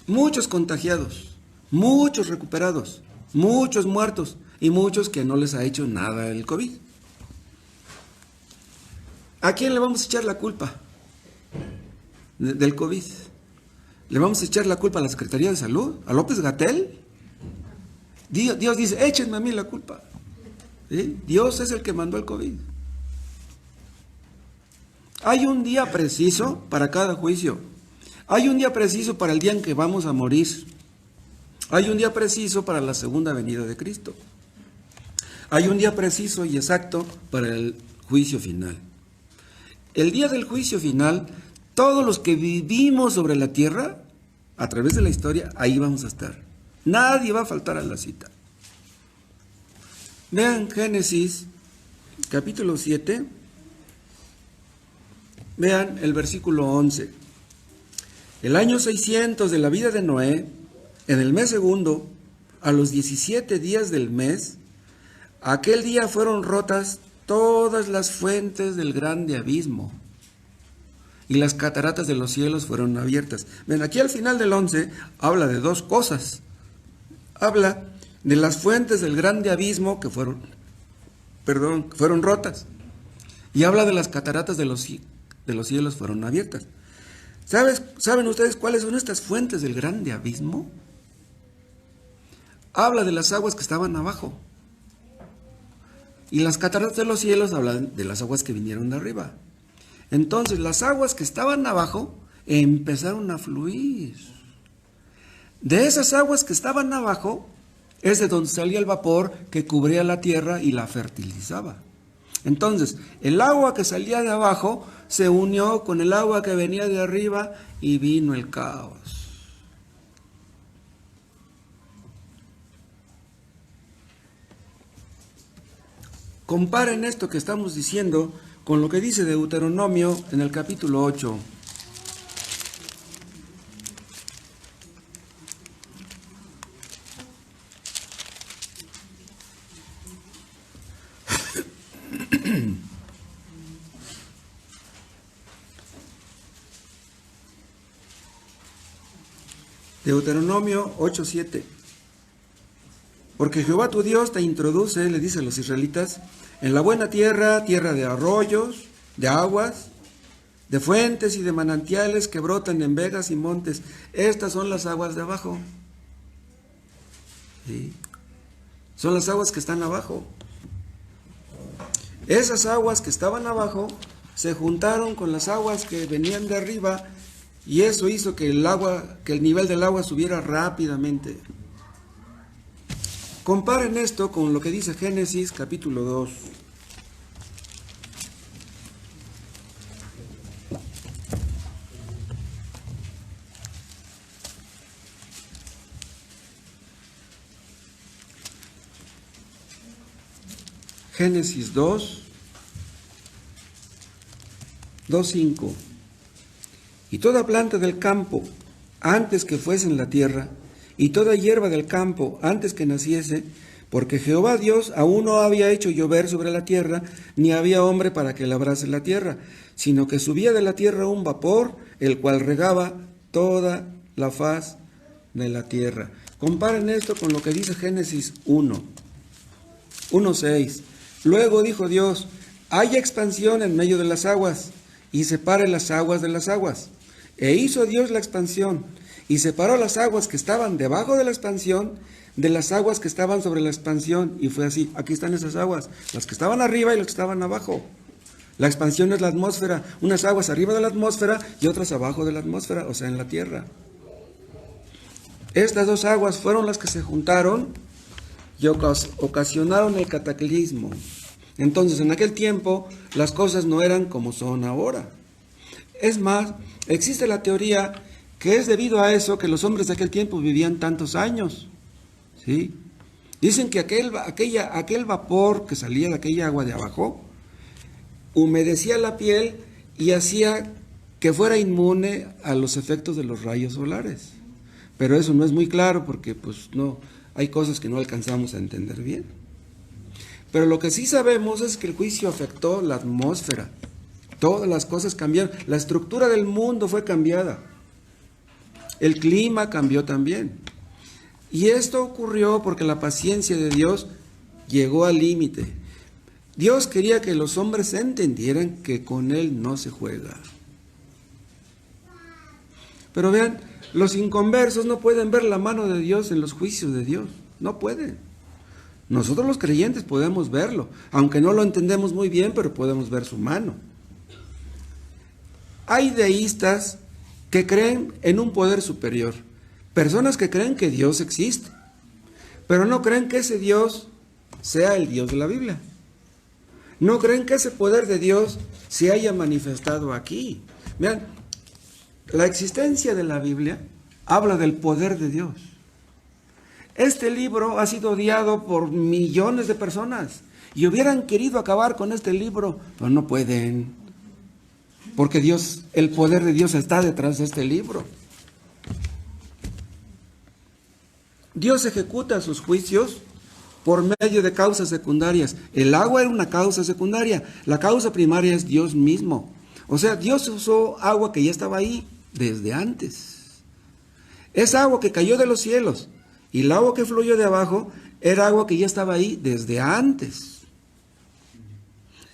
[SPEAKER 1] Muchos contagiados, muchos recuperados, muchos muertos y muchos que no les ha hecho nada el COVID. ¿A quién le vamos a echar la culpa del COVID? ¿Le vamos a echar la culpa a la Secretaría de Salud? ¿A López-Gatell? Dios dice, échenme a mí la culpa. ¿Sí? Dios es el que mandó el COVID. Hay un día preciso para cada juicio. Hay un día preciso para el día en que vamos a morir. Hay un día preciso para la segunda venida de Cristo. Hay un día preciso y exacto para el juicio final. El día del juicio final, todos los que vivimos sobre la tierra, a través de la historia, ahí vamos a estar. Nadie va a faltar a la cita. Vean Génesis, capítulo 7. Vean el versículo 11. El año 600 de la vida de Noé, en el mes segundo, a los 17 días del mes, aquel día fueron rotas todas las fuentes del grande abismo, y las cataratas de los cielos fueron abiertas. Ven, aquí al final del 11 habla de dos cosas. Habla de las fuentes del grande abismo que fueron rotas. Y habla de las cataratas de los cielos fueron abiertas. ¿Saben ustedes cuáles son estas fuentes del grande abismo? Habla de las aguas que estaban abajo. Y las cataratas de los cielos hablan de las aguas que vinieron de arriba. Entonces las aguas que estaban abajo empezaron a fluir. De esas aguas que estaban abajo es de donde salía el vapor que cubría la tierra y la fertilizaba. Entonces, el agua que salía de abajo se unió con el agua que venía de arriba y vino el caos. Comparen esto que estamos diciendo con lo que dice Deuteronomio en el capítulo 8. Deuteronomio 8:7. Porque Jehová tu Dios te introduce, le dice a los israelitas, en la buena tierra, tierra de arroyos, de aguas, de fuentes y de manantiales que brotan en vegas y montes. Estas son las aguas de abajo. ¿Sí? Son las aguas que están abajo. Esas aguas que estaban abajo se juntaron con las aguas que venían de arriba y eso hizo que el nivel del agua subiera rápidamente. Comparen esto con lo que dice Génesis capítulo 2. Génesis 2:5. Y toda planta del campo, antes que fuese en la tierra, y toda hierba del campo, antes que naciese, porque Jehová Dios aún no había hecho llover sobre la tierra, ni había hombre para que labrase la tierra, sino que subía de la tierra un vapor, el cual regaba toda la faz de la tierra. Comparen esto con lo que dice Génesis 1:6. Luego dijo Dios, haya expansión en medio de las aguas, y separe las aguas de las aguas. E hizo Dios la expansión, y separó las aguas que estaban debajo de la expansión, de las aguas que estaban sobre la expansión. Y fue así, aquí están esas aguas, las que estaban arriba y las que estaban abajo. La expansión es la atmósfera, unas aguas arriba de la atmósfera y otras abajo de la atmósfera, o sea, en la tierra. Estas dos aguas fueron las que se juntaron y ocasionaron el cataclismo. Entonces, en aquel tiempo, las cosas no eran como son ahora. Es más, existe la teoría que es debido a eso que los hombres de aquel tiempo vivían tantos años. ¿Sí? Dicen que aquel vapor que salía de aquella agua de abajo humedecía la piel y hacía que fuera inmune a los efectos de los rayos solares. Pero eso no es muy claro porque pues no, hay cosas que no alcanzamos a entender bien. Pero lo que sí sabemos es que el juicio afectó la atmósfera. Todas las cosas cambiaron. La estructura del mundo fue cambiada. El clima cambió también. Y esto ocurrió porque la paciencia de Dios llegó al límite. Dios quería que los hombres entendieran que con Él no se juega. Pero vean, los inconversos no pueden ver la mano de Dios en los juicios de Dios. No pueden. Nosotros los creyentes podemos verlo, aunque no lo entendemos muy bien, pero podemos ver su mano. Hay deístas que creen en un poder superior, personas que creen que Dios existe, pero no creen que ese Dios sea el Dios de la Biblia. No creen que ese poder de Dios se haya manifestado aquí. Vean, la existencia de la Biblia habla del poder de Dios. Este libro ha sido odiado por millones de personas y hubieran querido acabar con este libro, pero no pueden, porque Dios, el poder de Dios está detrás de este libro. Dios ejecuta sus juicios por medio de causas secundarias. El agua era una causa secundaria, la causa primaria es Dios mismo. O sea, Dios usó agua que ya estaba ahí desde antes. Esa agua que cayó de los cielos y el agua que fluyó de abajo era agua que ya estaba ahí desde antes.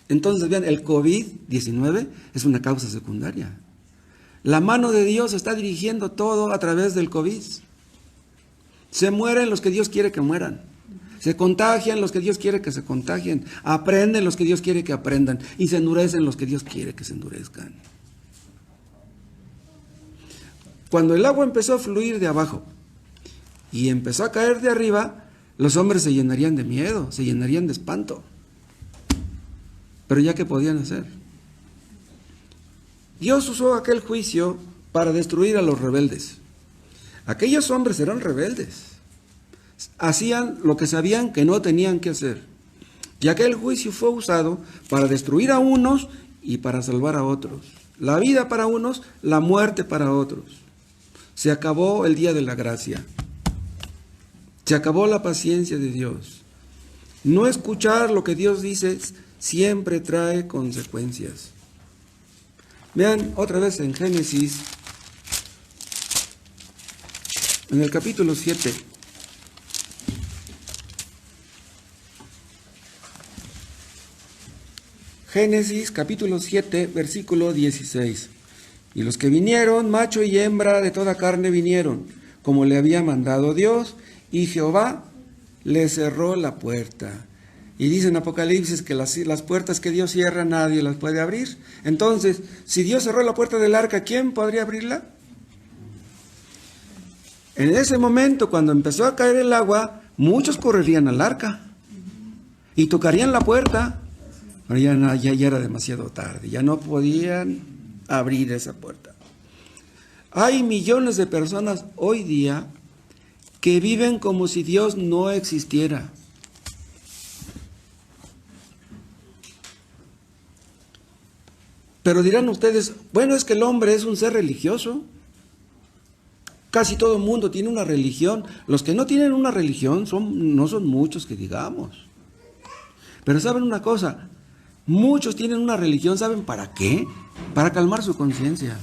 [SPEAKER 1] Entonces, vean, el COVID-19 es una causa secundaria. La mano de Dios está dirigiendo todo a través del COVID. Se mueren los que Dios quiere que mueran. Se contagian los que Dios quiere que se contagien. Aprenden los que Dios quiere que aprendan. Y se endurecen los que Dios quiere que se endurezcan. Cuando el agua empezó a fluir de abajo y empezó a caer de arriba, los hombres se llenarían de miedo, se llenarían de espanto. Pero ya ¿qué podían hacer? Dios usó aquel juicio para destruir a los rebeldes. Aquellos hombres eran rebeldes. Hacían lo que sabían que no tenían que hacer. Y aquel juicio fue usado para destruir a unos y para salvar a otros. La vida para unos, la muerte para otros. Se acabó el día de la gracia. Se acabó la paciencia de Dios. No escuchar lo que Dios dice siempre trae consecuencias. Vean otra vez en Génesis, en el capítulo 7. Génesis capítulo 7, versículo 16. Y los que vinieron, macho y hembra de toda carne vinieron, como le había mandado Dios, y Jehová le cerró la puerta. Y dice en Apocalipsis que las puertas que Dios cierra nadie las puede abrir. Entonces, si Dios cerró la puerta del arca, ¿quién podría abrirla? En ese momento, cuando empezó a caer el agua, muchos correrían al arca y tocarían la puerta, pero ya era demasiado tarde, ya no podían abrir esa puerta. Hay millones de personas hoy día que viven como si Dios no existiera. Pero dirán ustedes, bueno, es que el hombre es un ser religioso. Casi todo el mundo tiene una religión. Los que no tienen una religión no son muchos que digamos. Pero ¿saben una cosa? Muchos tienen una religión, ¿saben para qué? Para calmar su conciencia.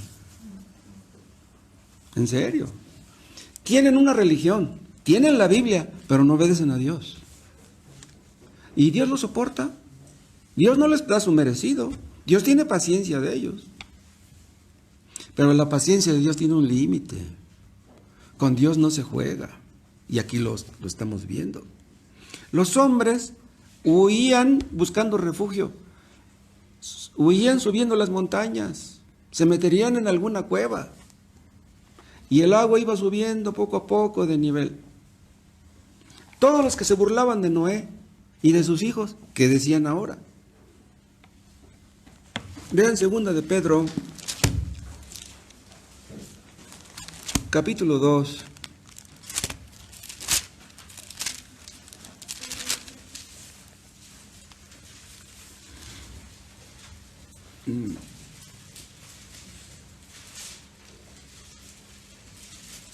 [SPEAKER 1] En serio. Tienen una religión, tienen la Biblia, pero no obedecen a Dios. Y Dios lo soporta. Dios no les da su merecido. Dios tiene paciencia de ellos. Pero la paciencia de Dios tiene un límite. Con Dios no se juega. Y aquí lo estamos viendo. Los hombres huían buscando refugio. Huían subiendo las montañas. Se meterían en alguna cueva. Y el agua iba subiendo poco a poco de nivel. Todos los que se burlaban de Noé y de sus hijos, ¿qué decían ahora? Vean 2 de Pedro, capítulo 2.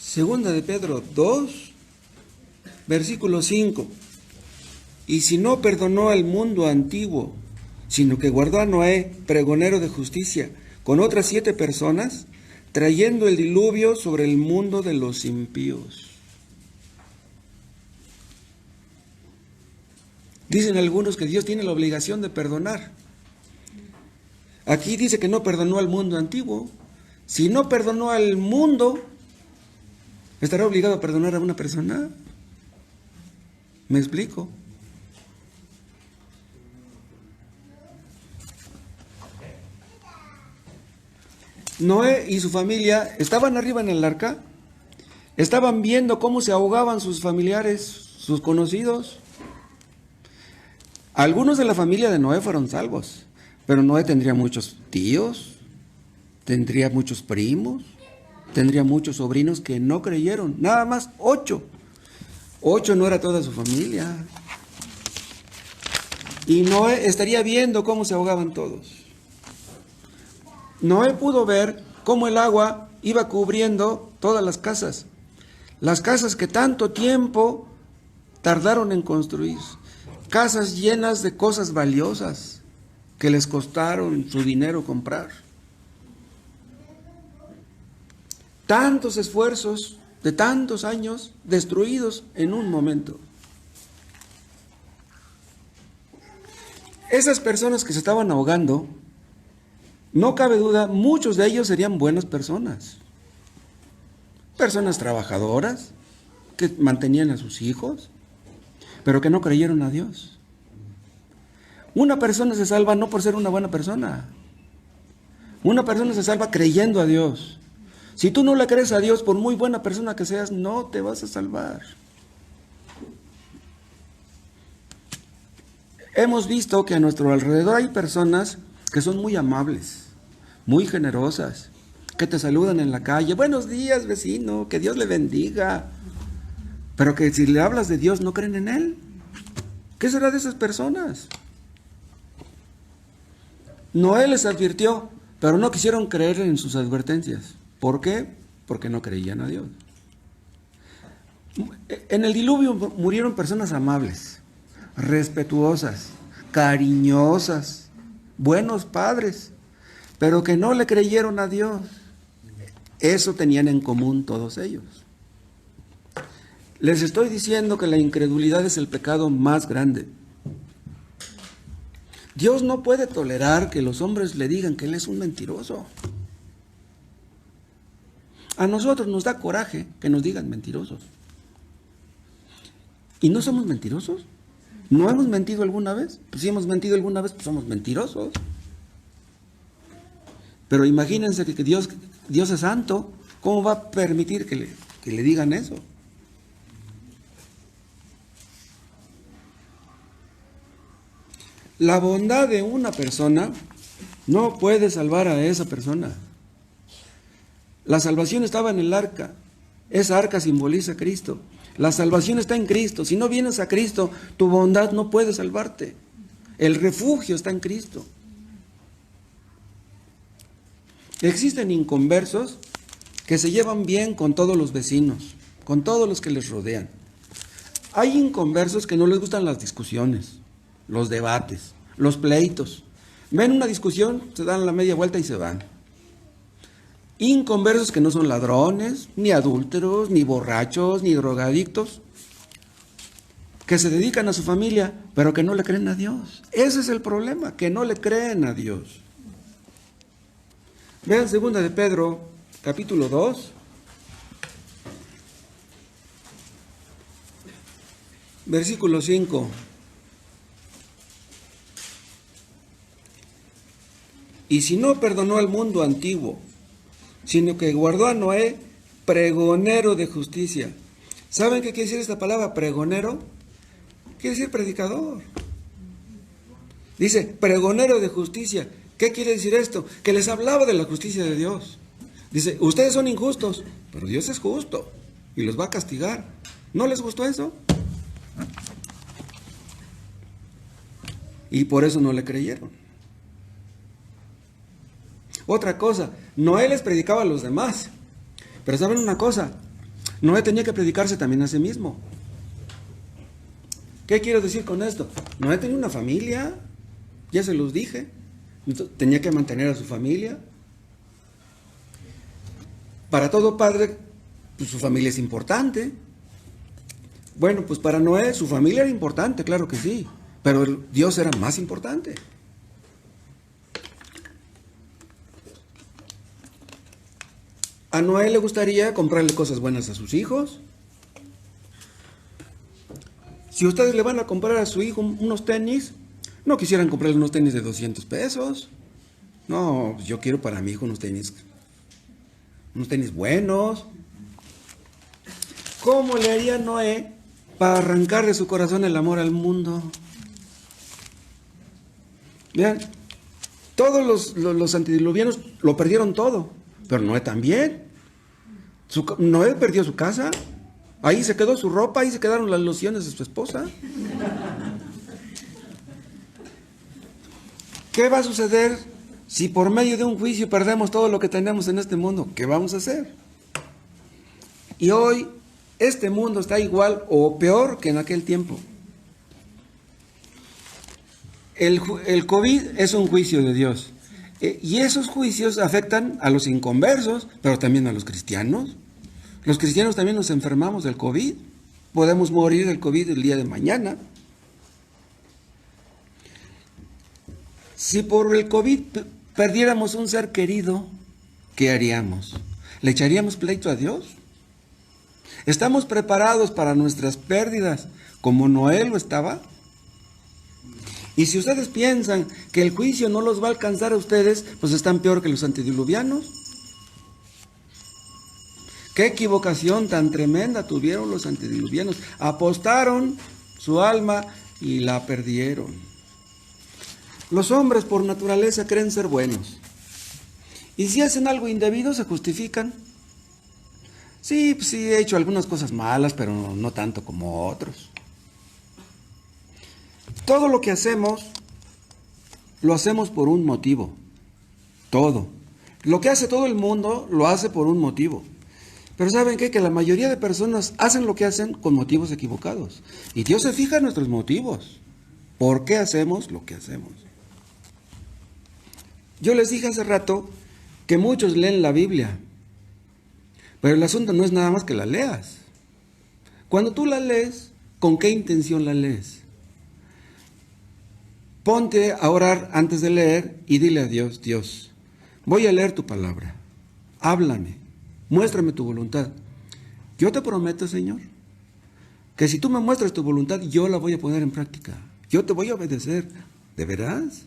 [SPEAKER 1] Segunda de Pedro 2, versículo 5. Y si no perdonó al mundo antiguo, sino que guardó a Noé, pregonero de justicia, con otras 7 personas, trayendo el diluvio sobre el mundo de los impíos. Dicen algunos que Dios tiene la obligación de perdonar. Aquí dice que no perdonó al mundo antiguo. Si no perdonó al mundo, ¿estará obligado a perdonar a una persona? ¿Me explico? Noé y su familia estaban arriba en el arca, estaban viendo cómo se ahogaban sus familiares, sus conocidos. Algunos de la familia de Noé fueron salvos, pero Noé tendría muchos tíos, tendría muchos primos, tendría muchos sobrinos que no creyeron, nada más 8. 8 no era toda su familia. Y Noé estaría viendo cómo se ahogaban todos. Noé pudo ver cómo el agua iba cubriendo todas las casas que tanto tiempo tardaron en construir, casas llenas de cosas valiosas que les costaron su dinero comprar. Tantos esfuerzos de tantos años destruidos en un momento. Esas personas que se estaban ahogando, no cabe duda, muchos de ellos serían buenas personas. Personas trabajadoras que mantenían a sus hijos. pero que no creyeron a Dios. Una persona se salva no por ser una buena persona. Una persona se salva creyendo a Dios. Si tú no le crees a Dios, por muy buena persona que seas, no te vas a salvar. Hemos visto que a nuestro alrededor hay personas que son muy amables, muy generosas, que te saludan en la calle. Buenos días, vecino, que Dios le bendiga. Pero que si le hablas de Dios no creen en Él. ¿Qué será de esas personas? Noé les advirtió, pero no quisieron creer en sus advertencias. ¿Por qué? Porque no creían a Dios. En el diluvio murieron personas amables, respetuosas, cariñosas, buenos padres, pero que no le creyeron a Dios. Eso tenían en común todos ellos. Les estoy diciendo que la incredulidad es el pecado más grande. Dios no puede tolerar que los hombres le digan que Él es un mentiroso. A nosotros nos da coraje que nos digan mentirosos. ¿Y no somos mentirosos? ¿No hemos mentido alguna vez? Pues si hemos mentido alguna vez, pues somos mentirosos. Pero imagínense que Dios es santo, ¿cómo va a permitir que le digan eso? La bondad de una persona no puede salvar a esa persona. La salvación estaba en el arca. Esa arca simboliza a Cristo. La salvación está en Cristo. Si no vienes a Cristo, tu bondad no puede salvarte. El refugio está en Cristo. Existen inconversos que se llevan bien con todos los vecinos, con todos los que les rodean. Hay inconversos que no les gustan las discusiones, los debates, los pleitos. Ven una discusión, se dan la media vuelta y se van. Inconversos que no son ladrones, ni adúlteros, ni borrachos, ni drogadictos, que se dedican a su familia, pero que no le creen a Dios. Ese es el problema, que no le creen a Dios. Vean 2 de Pedro, capítulo 2. Versículo 5. Y si no perdonó al mundo antiguo, sino que guardó a Noé pregonero de justicia. ¿Saben qué quiere decir esta palabra pregonero? Quiere decir predicador. Dice pregonero de justicia. ¿Qué quiere decir esto? Que les hablaba de la justicia de Dios. Dice, ustedes son injustos, pero Dios es justo y los va a castigar. ¿No les gustó eso? Y por eso no le creyeron. Otra cosa, Noé les predicaba a los demás. Pero ¿saben una cosa? Noé tenía que predicarse también a sí mismo. ¿Qué quiero decir con esto? Noé tenía una familia, ya se los dije. Tenía que mantener a su familia. Para todo padre, pues su familia es importante. Bueno, pues para Noé su familia era importante, claro que sí. Pero Dios era más importante. A Noé le gustaría comprarle cosas buenas a sus hijos. Si ustedes le van a comprar a su hijo unos tenis, no quisieran comprarle unos tenis de 200 pesos. No, pues yo quiero para mi hijo unos tenis buenos. ¿Cómo le haría Noé para arrancar de su corazón el amor al mundo? Vean, todos los antediluvianos lo perdieron todo, pero Noé también. Noé perdió su casa, ahí se quedó su ropa, ahí se quedaron las lociones de su esposa. ¿Qué va a suceder si por medio de un juicio perdemos todo lo que tenemos en este mundo? ¿Qué vamos a hacer? Y hoy este mundo está igual o peor que en aquel tiempo. El COVID es un juicio de Dios. Y esos juicios afectan a los inconversos, pero también a los cristianos. Los cristianos también nos enfermamos del COVID. Podemos morir del COVID el día de mañana. Si por el COVID perdiéramos un ser querido, ¿qué haríamos? ¿Le echaríamos pleito a Dios? ¿Estamos preparados para nuestras pérdidas como Noé lo estaba. Y si ustedes piensan que el juicio no los va a alcanzar a ustedes, pues están peor que los antediluvianos. Qué equivocación tan tremenda tuvieron los antediluvianos. Apostaron su alma y la perdieron. Los hombres por naturaleza creen ser buenos. Y si hacen algo indebido, se justifican. Sí, pues sí, he hecho algunas cosas malas, pero no tanto como otros. Todo lo que hacemos, lo hacemos por un motivo. Todo. Lo que hace todo el mundo, lo hace por un motivo. Pero ¿saben qué? Que la mayoría de personas hacen lo que hacen con motivos equivocados. Y Dios se fija en nuestros motivos. ¿Por qué hacemos lo que hacemos? Yo les dije hace rato que muchos leen la Biblia. Pero el asunto no es nada más que la leas. Cuando tú la lees, ¿con qué intención la lees? Ponte a orar antes de leer y dile a Dios, Dios, voy a leer tu palabra. Háblame, muéstrame tu voluntad. Yo te prometo, Señor, que si tú me muestras tu voluntad, yo la voy a poner en práctica. Yo te voy a obedecer. ¿De veras?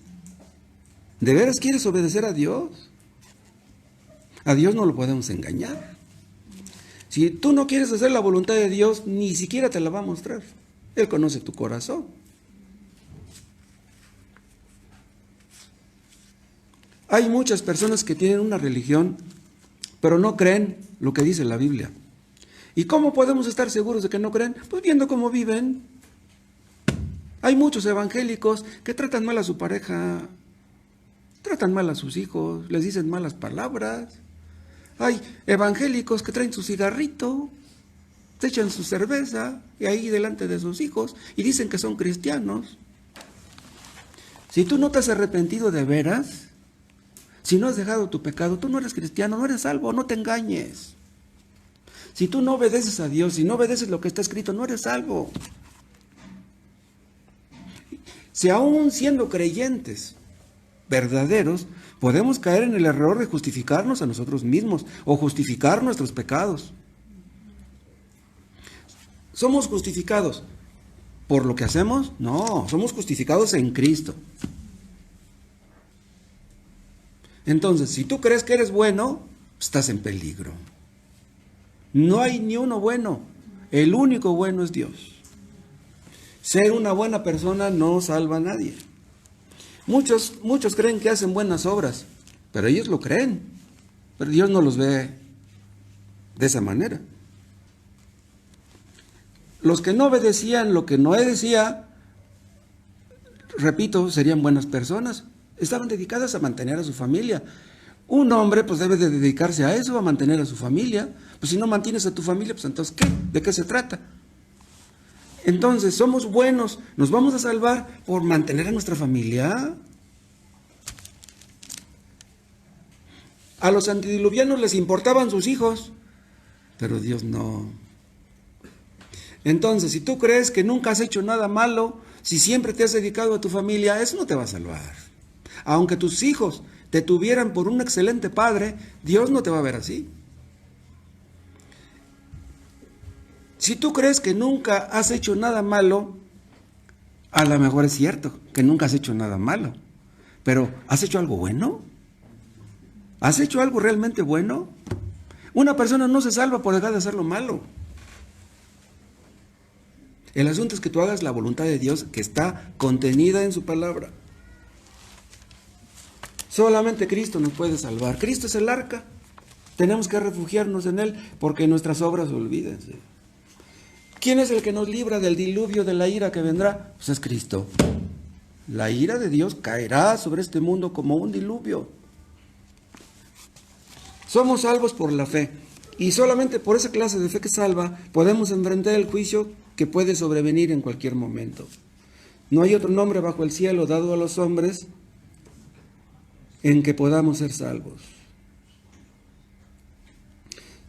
[SPEAKER 1] ¿De veras quieres obedecer a Dios? A Dios no lo podemos engañar. Si tú no quieres hacer la voluntad de Dios, ni siquiera te la va a mostrar. Él conoce tu corazón. Hay muchas personas que tienen una religión, pero no creen lo que dice la Biblia. ¿Y cómo podemos estar seguros de que no creen? Pues viendo cómo viven. Hay muchos evangélicos que tratan mal a su pareja, tratan mal a sus hijos, les dicen malas palabras. Hay evangélicos que traen su cigarrito, se echan su cerveza y ahí delante de sus hijos y dicen que son cristianos. Si tú no te has arrepentido de veras, si no has dejado tu pecado, tú no eres cristiano, no eres salvo, no te engañes. Si tú no obedeces a Dios, si no obedeces lo que está escrito, no eres salvo. Si aún siendo creyentes verdaderos, podemos caer en el error de justificarnos a nosotros mismos o justificar nuestros pecados. ¿Somos justificados por lo que hacemos? No, somos justificados en Cristo. Entonces, si tú crees que eres bueno, estás en peligro. No hay ni uno bueno. El único bueno es Dios. Ser una buena persona no salva a nadie. Muchos creen que hacen buenas obras, pero ellos lo creen. Pero Dios no los ve de esa manera. Los que no obedecían lo que Noé decía, repito, serían buenas personas. Estaban dedicadas a mantener a su familia. Un hombre pues debe de dedicarse a eso, a mantener a su familia. Pues si no mantienes a tu familia, pues entonces ¿qué? ¿De qué se trata? Entonces, ¿somos buenos? ¿Nos vamos a salvar por mantener a nuestra familia? A los antediluvianos les importaban sus hijos, pero Dios no. Entonces, si tú crees que nunca has hecho nada malo, si siempre te has dedicado a tu familia, eso no te va a salvar. Aunque tus hijos te tuvieran por un excelente padre, Dios no te va a ver así. Si tú crees que nunca has hecho nada malo, a lo mejor es cierto que nunca has hecho nada malo, pero ¿has hecho algo bueno? ¿Has hecho algo realmente bueno? Una persona no se salva por dejar de hacer lo malo. El asunto es que tú hagas la voluntad de Dios que está contenida en su palabra. Solamente Cristo nos puede salvar. Cristo es el arca. Tenemos que refugiarnos en Él porque nuestras obras, olvídense. ¿Quién es el que nos libra del diluvio de la ira que vendrá? Pues es Cristo. La ira de Dios caerá sobre este mundo como un diluvio. Somos salvos por la fe. Y solamente por esa clase de fe que salva podemos enfrentar el juicio que puede sobrevenir en cualquier momento. No hay otro nombre bajo el cielo dado a los hombres en que podamos ser salvos.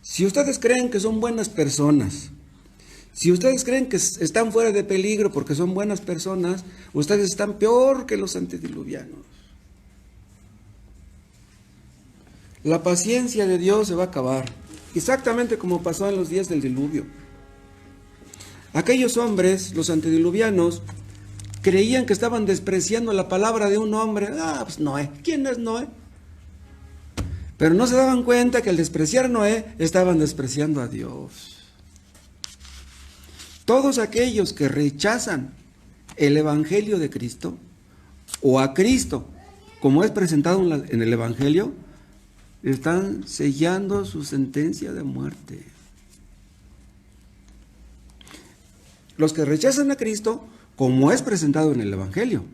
[SPEAKER 1] Si ustedes creen que son buenas personas, si ustedes creen que están fuera de peligro porque son buenas personas, ustedes están peor que los antediluvianos. La paciencia de Dios se va a acabar, exactamente como pasó en los días del diluvio. Aquellos hombres, los antediluvianos, creían que estaban despreciando la palabra de un hombre. Pues Noé. ¿Quién es Noé? Pero no se daban cuenta que al despreciar a Noé, estaban despreciando a Dios. Todos aquellos que rechazan el Evangelio de Cristo, o a Cristo, como es presentado en el Evangelio, están sellando su sentencia de muerte. Los que rechazan a Cristo, como es presentado en el Evangelio.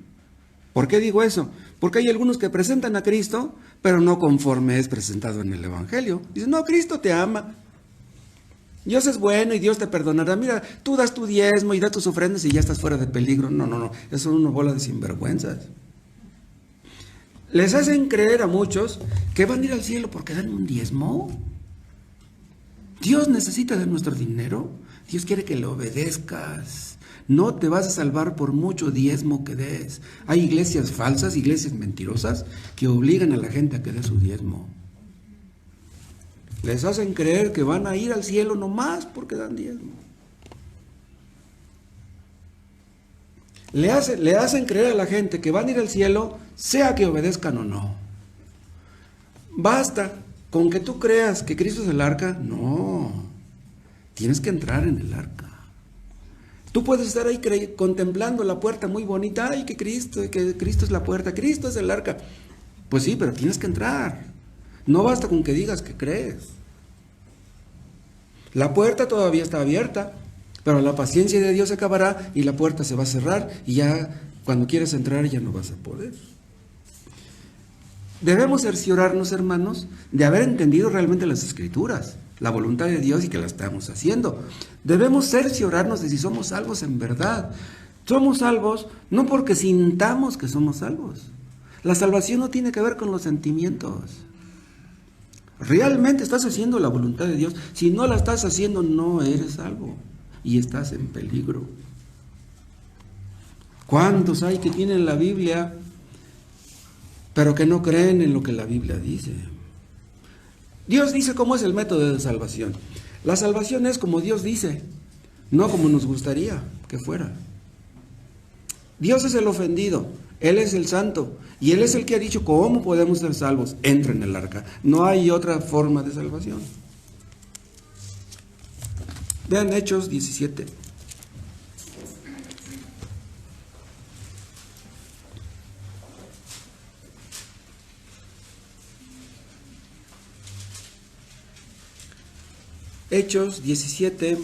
[SPEAKER 1] ¿Por qué digo eso? Porque hay algunos que presentan a Cristo, pero no conforme es presentado en el Evangelio. Dicen, no, Cristo te ama. Dios es bueno y Dios te perdonará. Mira, tú das tu diezmo y das tus ofrendas y ya estás fuera de peligro. No. Eso son una bola de sinvergüenzas. Les hacen creer a muchos que van a ir al cielo porque dan un diezmo. Dios necesita de nuestro dinero. Dios quiere que le obedezcas. No te vas a salvar por mucho diezmo que des. Hay iglesias falsas, iglesias mentirosas, que obligan a la gente a que dé su diezmo. Les hacen creer que van a ir al cielo nomás porque dan diezmo. Le hacen creer a la gente que van a ir al cielo, sea que obedezcan o no. Basta con que tú creas que Cristo es el arca. No. Tienes que entrar en el arca. Tú puedes estar ahí contemplando la puerta muy bonita. Ay, que Cristo es la puerta, Cristo es el arca. Pues sí, pero tienes que entrar. No basta con que digas que crees. La puerta todavía está abierta, pero la paciencia de Dios se acabará y la puerta se va a cerrar y ya cuando quieres entrar ya no vas a poder. Debemos cerciorarnos, hermanos, de haber entendido realmente las Escrituras, la voluntad de Dios y que la estamos haciendo. Debemos cerciorarnos de si somos salvos en verdad. Somos salvos no porque sintamos que somos salvos. La salvación no tiene que ver con los sentimientos. Realmente estás haciendo la voluntad de Dios. Si no la estás haciendo, no eres salvo y estás en peligro. ¿Cuántos hay que tienen la Biblia, pero que no creen en lo que la Biblia dice? Dios dice cómo es el método de salvación. La salvación es como Dios dice, no como nos gustaría que fuera. Dios es el ofendido, Él es el santo, y Él es el que ha dicho cómo podemos ser salvos. Entra en el arca. No hay otra forma de salvación. Vean Hechos 17. Hechos 17,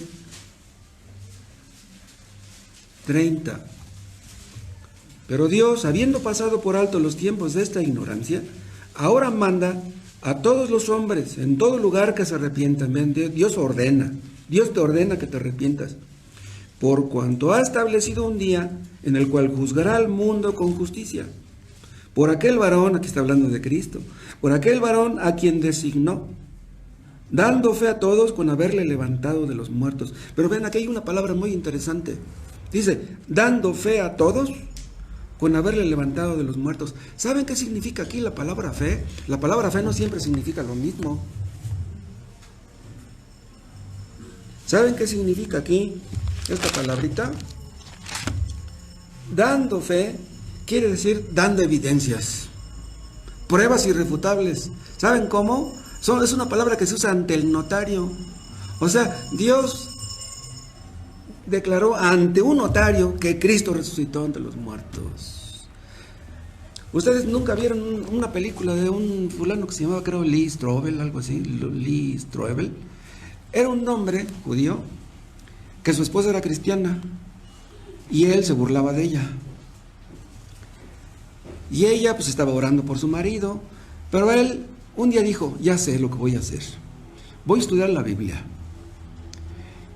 [SPEAKER 1] 30. Pero Dios, habiendo pasado por alto los tiempos de esta ignorancia, ahora manda a todos los hombres en todo lugar que se arrepientan. Dios ordena, Dios te ordena que te arrepientas, por cuanto ha establecido un día en el cual juzgará al mundo con justicia. Por aquel varón, aquí está hablando de Cristo, por aquel varón a quien designó, dando fe a todos con haberle levantado de los muertos. Pero ven, aquí hay una palabra muy interesante. Dice, dando fe a todos con haberle levantado de los muertos. ¿Saben qué significa aquí la palabra fe? La palabra fe no siempre significa lo mismo. ¿Saben qué significa aquí esta palabrita? Dando fe quiere decir dando evidencias, pruebas irrefutables. ¿Saben cómo? Es una palabra que se usa ante el notario. O sea, Dios declaró ante un notario que Cristo resucitó entre los muertos. Ustedes nunca vieron una película de un fulano que se llamaba, creo, Lee Strobel, algo así, Lee Strobel. Era un hombre judío que su esposa era cristiana y él se burlaba de ella. Y ella pues estaba orando por su marido, pero él un día dijo, ya sé lo que voy a hacer. Voy a estudiar la Biblia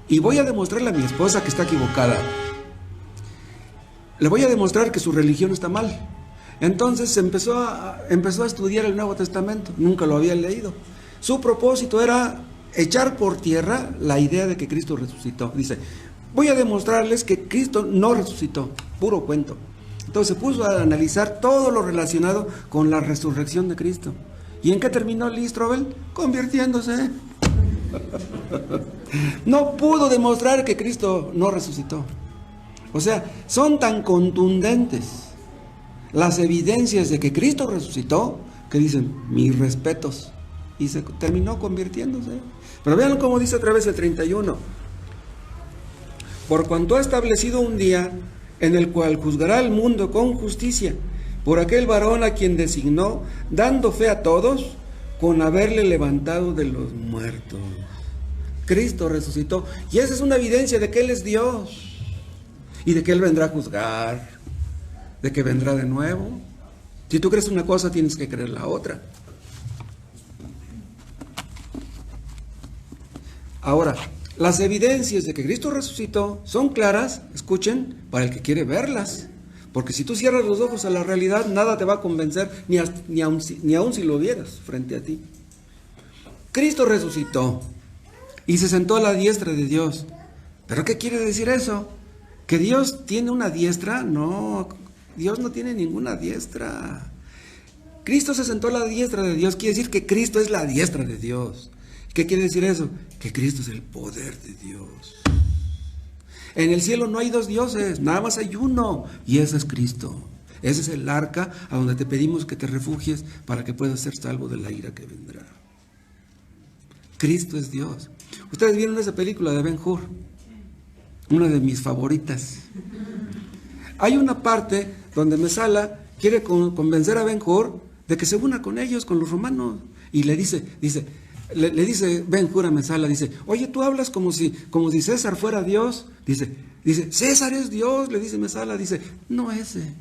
[SPEAKER 1] y voy a demostrarle a mi esposa que está equivocada. Le voy a demostrar que su religión está mal. Entonces empezó a estudiar el Nuevo Testamento. Nunca lo había leído. Su propósito era echar por tierra la idea de que Cristo resucitó. Dice, voy a demostrarles que Cristo no resucitó. Puro cuento. Entonces se puso a analizar todo lo relacionado con la resurrección de Cristo. ¿Y en qué terminó Lee Strobel? Convirtiéndose. No pudo demostrar que Cristo no resucitó. O sea, son tan contundentes las evidencias de que Cristo resucitó que dicen, mis respetos. Y se terminó convirtiéndose. Pero vean cómo dice otra vez el 31. Por cuanto ha establecido un día en el cual juzgará al mundo con justicia, por aquel varón a quien designó, dando fe a todos, con haberle levantado de los muertos. Cristo resucitó. Y esa es una evidencia de que Él es Dios. Y de que Él vendrá a juzgar. De que vendrá de nuevo. Si tú crees una cosa, tienes que creer la otra. Ahora, las evidencias de que Cristo resucitó son claras, escuchen, para el que quiere verlas. Porque si tú cierras los ojos a la realidad, nada te va a convencer, ni aun si lo vieras frente a ti. Cristo resucitó y se sentó a la diestra de Dios. ¿Pero qué quiere decir eso? ¿Que Dios tiene una diestra? No, Dios no tiene ninguna diestra. Cristo se sentó a la diestra de Dios, quiere decir que Cristo es la diestra de Dios. ¿Qué quiere decir eso? Que Cristo es el poder de Dios. En el cielo no hay dos dioses, nada más hay uno, y ese es Cristo. Ese es el arca a donde te pedimos que te refugies para que puedas ser salvo de la ira que vendrá. Cristo es Dios. Ustedes vieron esa película de Ben-Hur, una de mis favoritas. Hay una parte donde Mesala quiere convencer a Ben-Hur de que se una con ellos, con los romanos, y le dice Ben-Hur a Mesala, dice, oye, tú hablas como si César fuera Dios. Dice, César es Dios, le dice Mesala, dice, no ese.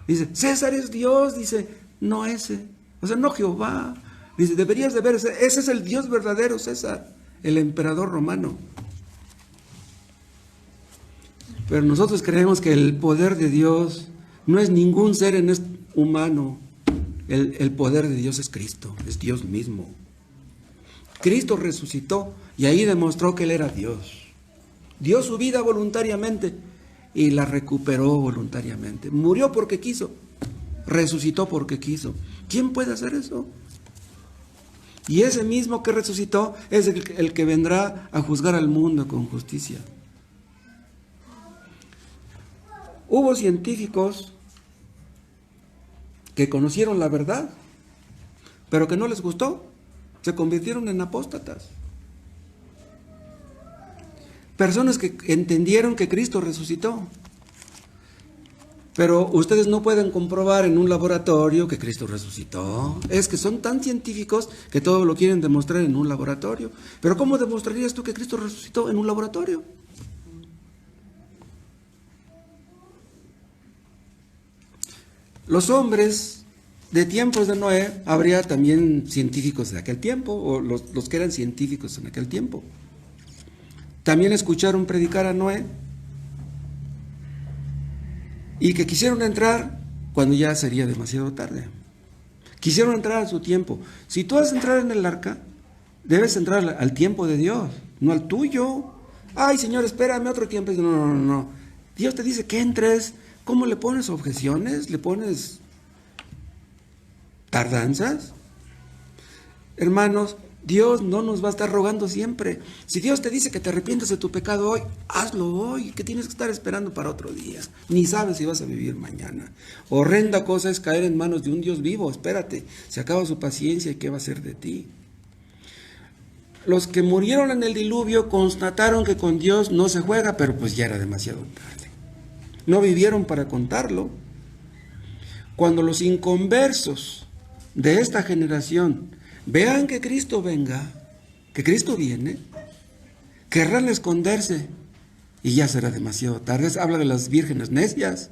[SPEAKER 1] Dice, César es Dios, dice, no ese. O sea, no Jehová. Dice, deberías de ver, ese es el Dios verdadero, César, el emperador romano. Pero nosotros creemos que el poder de Dios no es ningún ser humano. El poder de Dios es Cristo, es Dios mismo. Cristo resucitó y ahí demostró que Él era Dios. Dio su vida voluntariamente y la recuperó voluntariamente. Murió porque quiso, resucitó porque quiso. ¿Quién puede hacer eso? Y ese mismo que resucitó es el que vendrá a juzgar al mundo con justicia. Hubo científicos que conocieron la verdad, pero que no les gustó, se convirtieron en apóstatas. Personas que entendieron que Cristo resucitó, pero ustedes no pueden comprobar en un laboratorio que Cristo resucitó. Es que son tan científicos que todo lo quieren demostrar en un laboratorio. Pero ¿cómo demostrarías tú que Cristo resucitó en un laboratorio? Los hombres de tiempos de Noé, habría también científicos de aquel tiempo, o los que eran científicos en aquel tiempo. También escucharon predicar a Noé y que quisieron entrar cuando ya sería demasiado tarde. Quisieron entrar a su tiempo. Si tú vas a entrar en el arca, debes entrar al tiempo de Dios, no al tuyo. Ay, Señor, espérame otro tiempo. No. Dios te dice que entres. ¿Cómo le pones objeciones? ¿Le pones tardanzas? Hermanos, Dios no nos va a estar rogando siempre. Si Dios te dice que te arrepientes de tu pecado hoy, hazlo hoy. ¿Qué tienes que estar esperando para otro día? Ni sabes si vas a vivir mañana. Horrenda cosa es caer en manos de un Dios vivo. Espérate, se acaba su paciencia y ¿qué va a hacer de ti? Los que murieron en el diluvio constataron que con Dios no se juega, pero pues ya era demasiado tarde. No vivieron para contarlo. Cuando los inconversos de esta generación vean que Cristo venga, que Cristo viene, querrán esconderse y ya será demasiado tarde. Habla de las vírgenes necias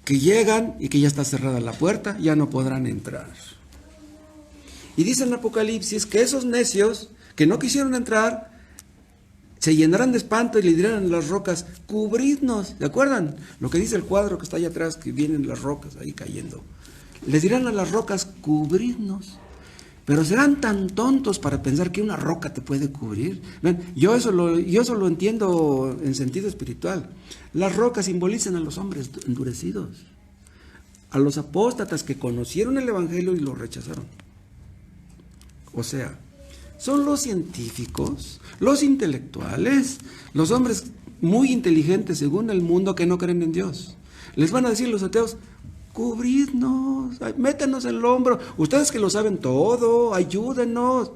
[SPEAKER 1] que llegan y que ya está cerrada la puerta, ya no podrán entrar. Y dice en Apocalipsis que esos necios que no quisieron entrar se llenarán de espanto y le dirán a las rocas, cubridnos. ¿Se acuerdan? Lo que dice el cuadro que está allá atrás, que vienen las rocas ahí cayendo. Les dirán a las rocas, cubridnos. Pero serán tan tontos para pensar que una roca te puede cubrir. ¿Ven? Yo eso lo entiendo en sentido espiritual. Las rocas simbolizan a los hombres endurecidos, a los apóstatas que conocieron el Evangelio y lo rechazaron. O sea, son los científicos, los intelectuales, los hombres muy inteligentes según el mundo que no creen en Dios. Les van a decir los ateos: cubridnos, métanos el hombro, ustedes que lo saben todo, ayúdenos.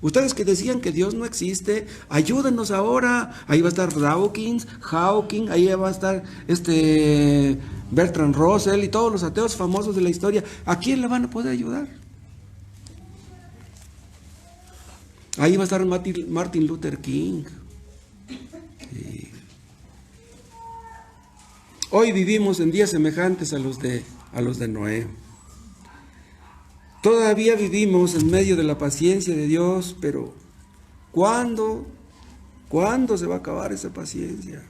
[SPEAKER 1] Ustedes que decían que Dios no existe, ayúdenos ahora. Ahí va a estar Hawking, ahí va a estar Bertrand Russell y todos los ateos famosos de la historia. ¿A quién le van a poder ayudar? Ahí va a estar Martin Luther King. Sí. Hoy vivimos en días semejantes a los de Noé. Todavía vivimos en medio de la paciencia de Dios, pero ¿cuándo se va a acabar esa paciencia?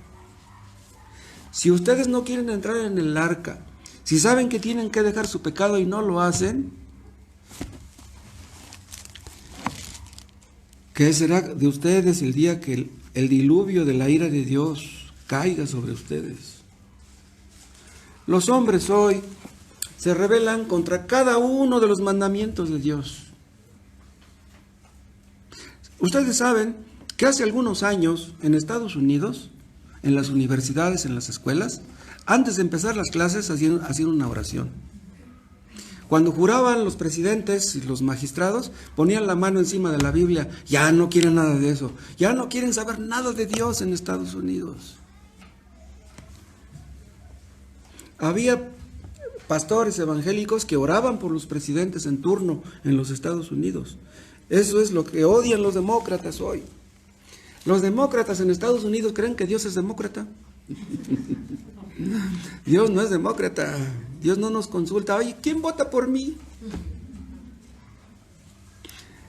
[SPEAKER 1] Si ustedes no quieren entrar en el arca, si saben que tienen que dejar su pecado y no lo hacen, ¿qué será de ustedes el día que el diluvio de la ira de Dios caiga sobre ustedes? Los hombres hoy se rebelan contra cada uno de los mandamientos de Dios. Ustedes saben que hace algunos años en Estados Unidos, en las universidades, en las escuelas, antes de empezar las clases hacían una oración. Cuando juraban los presidentes y los magistrados, ponían la mano encima de la Biblia. Ya no quieren nada de eso. Ya no quieren saber nada de Dios en Estados Unidos. Había pastores evangélicos que oraban por los presidentes en turno en los Estados Unidos. Eso es lo que odian los demócratas hoy. Los demócratas en Estados Unidos creen que Dios es demócrata. Dios no es demócrata. Dios no nos consulta. Oye, ¿quién vota por mí?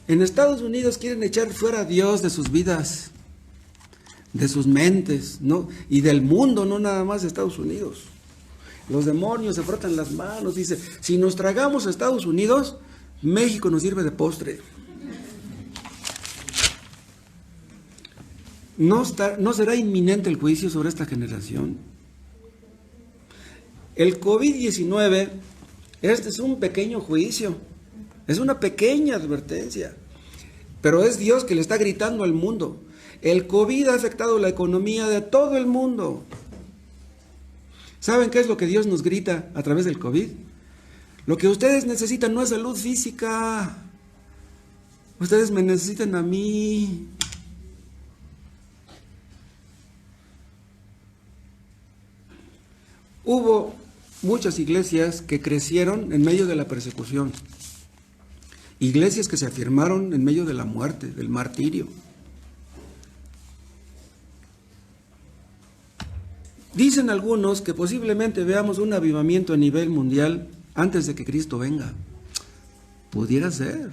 [SPEAKER 1] En Estados Unidos quieren echar fuera a Dios de sus vidas, de sus mentes, ¿no? Y del mundo, no nada más de Estados Unidos. Los demonios se frotan las manos, dice: si nos tragamos a Estados Unidos, México nos sirve de postre. ¿No será inminente el juicio sobre esta generación? El COVID-19, este es un pequeño juicio, es una pequeña advertencia, pero es Dios que le está gritando al mundo. El COVID ha afectado la economía de todo el mundo. ¿Saben qué es lo que Dios nos grita a través del COVID? Lo que ustedes necesitan no es salud física. Ustedes me necesitan a mí. Hubo muchas iglesias que crecieron en medio de la persecución. Iglesias que se afirmaron en medio de la muerte, del martirio. Dicen algunos que posiblemente veamos un avivamiento a nivel mundial antes de que Cristo venga. Pudiera ser.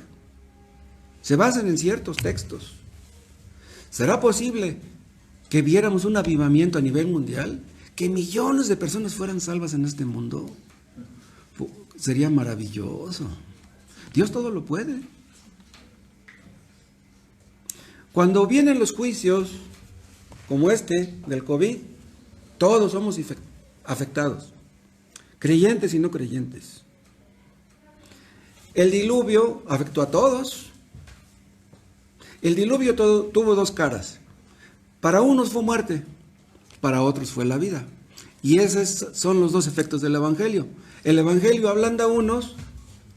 [SPEAKER 1] Se basan en ciertos textos. ¿Será posible que viéramos un avivamiento a nivel mundial? ¿Que millones de personas fueran salvas en este mundo? Sería maravilloso. Dios todo lo puede. Cuando vienen los juicios, como este del COVID, todos somos afectados, creyentes y no creyentes. El diluvio afectó a todos. El diluvio tuvo dos caras. Para unos fue muerte, para otros fue la vida. Y esos son los dos efectos del Evangelio. El Evangelio ablanda a unos,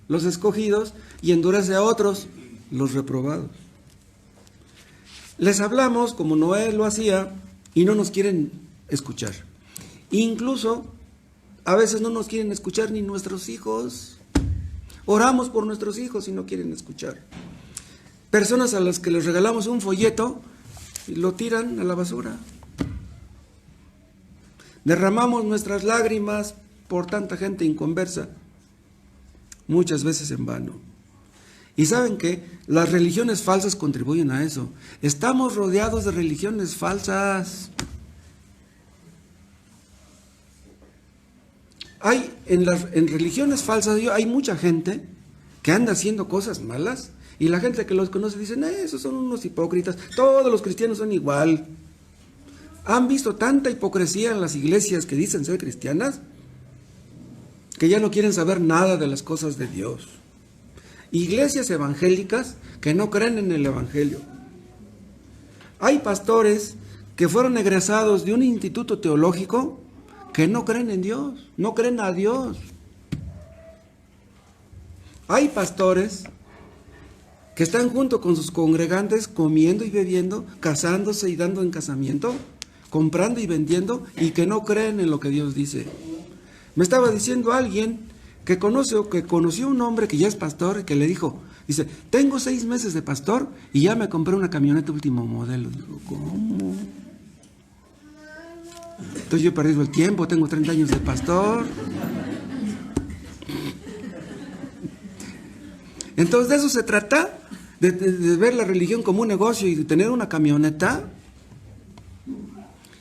[SPEAKER 1] los escogidos, y endurece a otros, los reprobados. Les hablamos como Noé lo hacía y no nos quieren escuchar. Incluso a veces no nos quieren escuchar ni nuestros hijos. Oramos por nuestros hijos y no quieren escuchar. Personas a las que les regalamos un folleto y lo tiran a la basura. Derramamos nuestras lágrimas por tanta gente inconversa, muchas veces en vano. ¿Y saben qué? Las religiones falsas contribuyen a eso. Estamos rodeados de religiones falsas. En religiones falsas hay mucha gente que anda haciendo cosas malas y la gente que los conoce dicen: esos son unos hipócritas, todos los cristianos son igual. ¿Han visto tanta hipocresía en las iglesias que dicen ser cristianas? Que ya no quieren saber nada de las cosas de Dios. iglesias evangélicas que no creen en el evangelio. Hay pastores que fueron egresados de un instituto teológico que no creen en Dios, no creen a Dios. Hay pastores que están junto con sus congregantes comiendo y bebiendo, casándose y dando en casamiento, comprando y vendiendo, y que no creen en lo que Dios dice. Me estaba diciendo alguien que conoció un hombre que ya es pastor y que le dijo, dice, tengo 6 meses de pastor y ya me compré una camioneta último modelo. Digo, ¿cómo? Entonces yo he perdido el tiempo, tengo 30 años de pastor. Entonces de eso se trata, de ver la religión como un negocio y de tener una camioneta.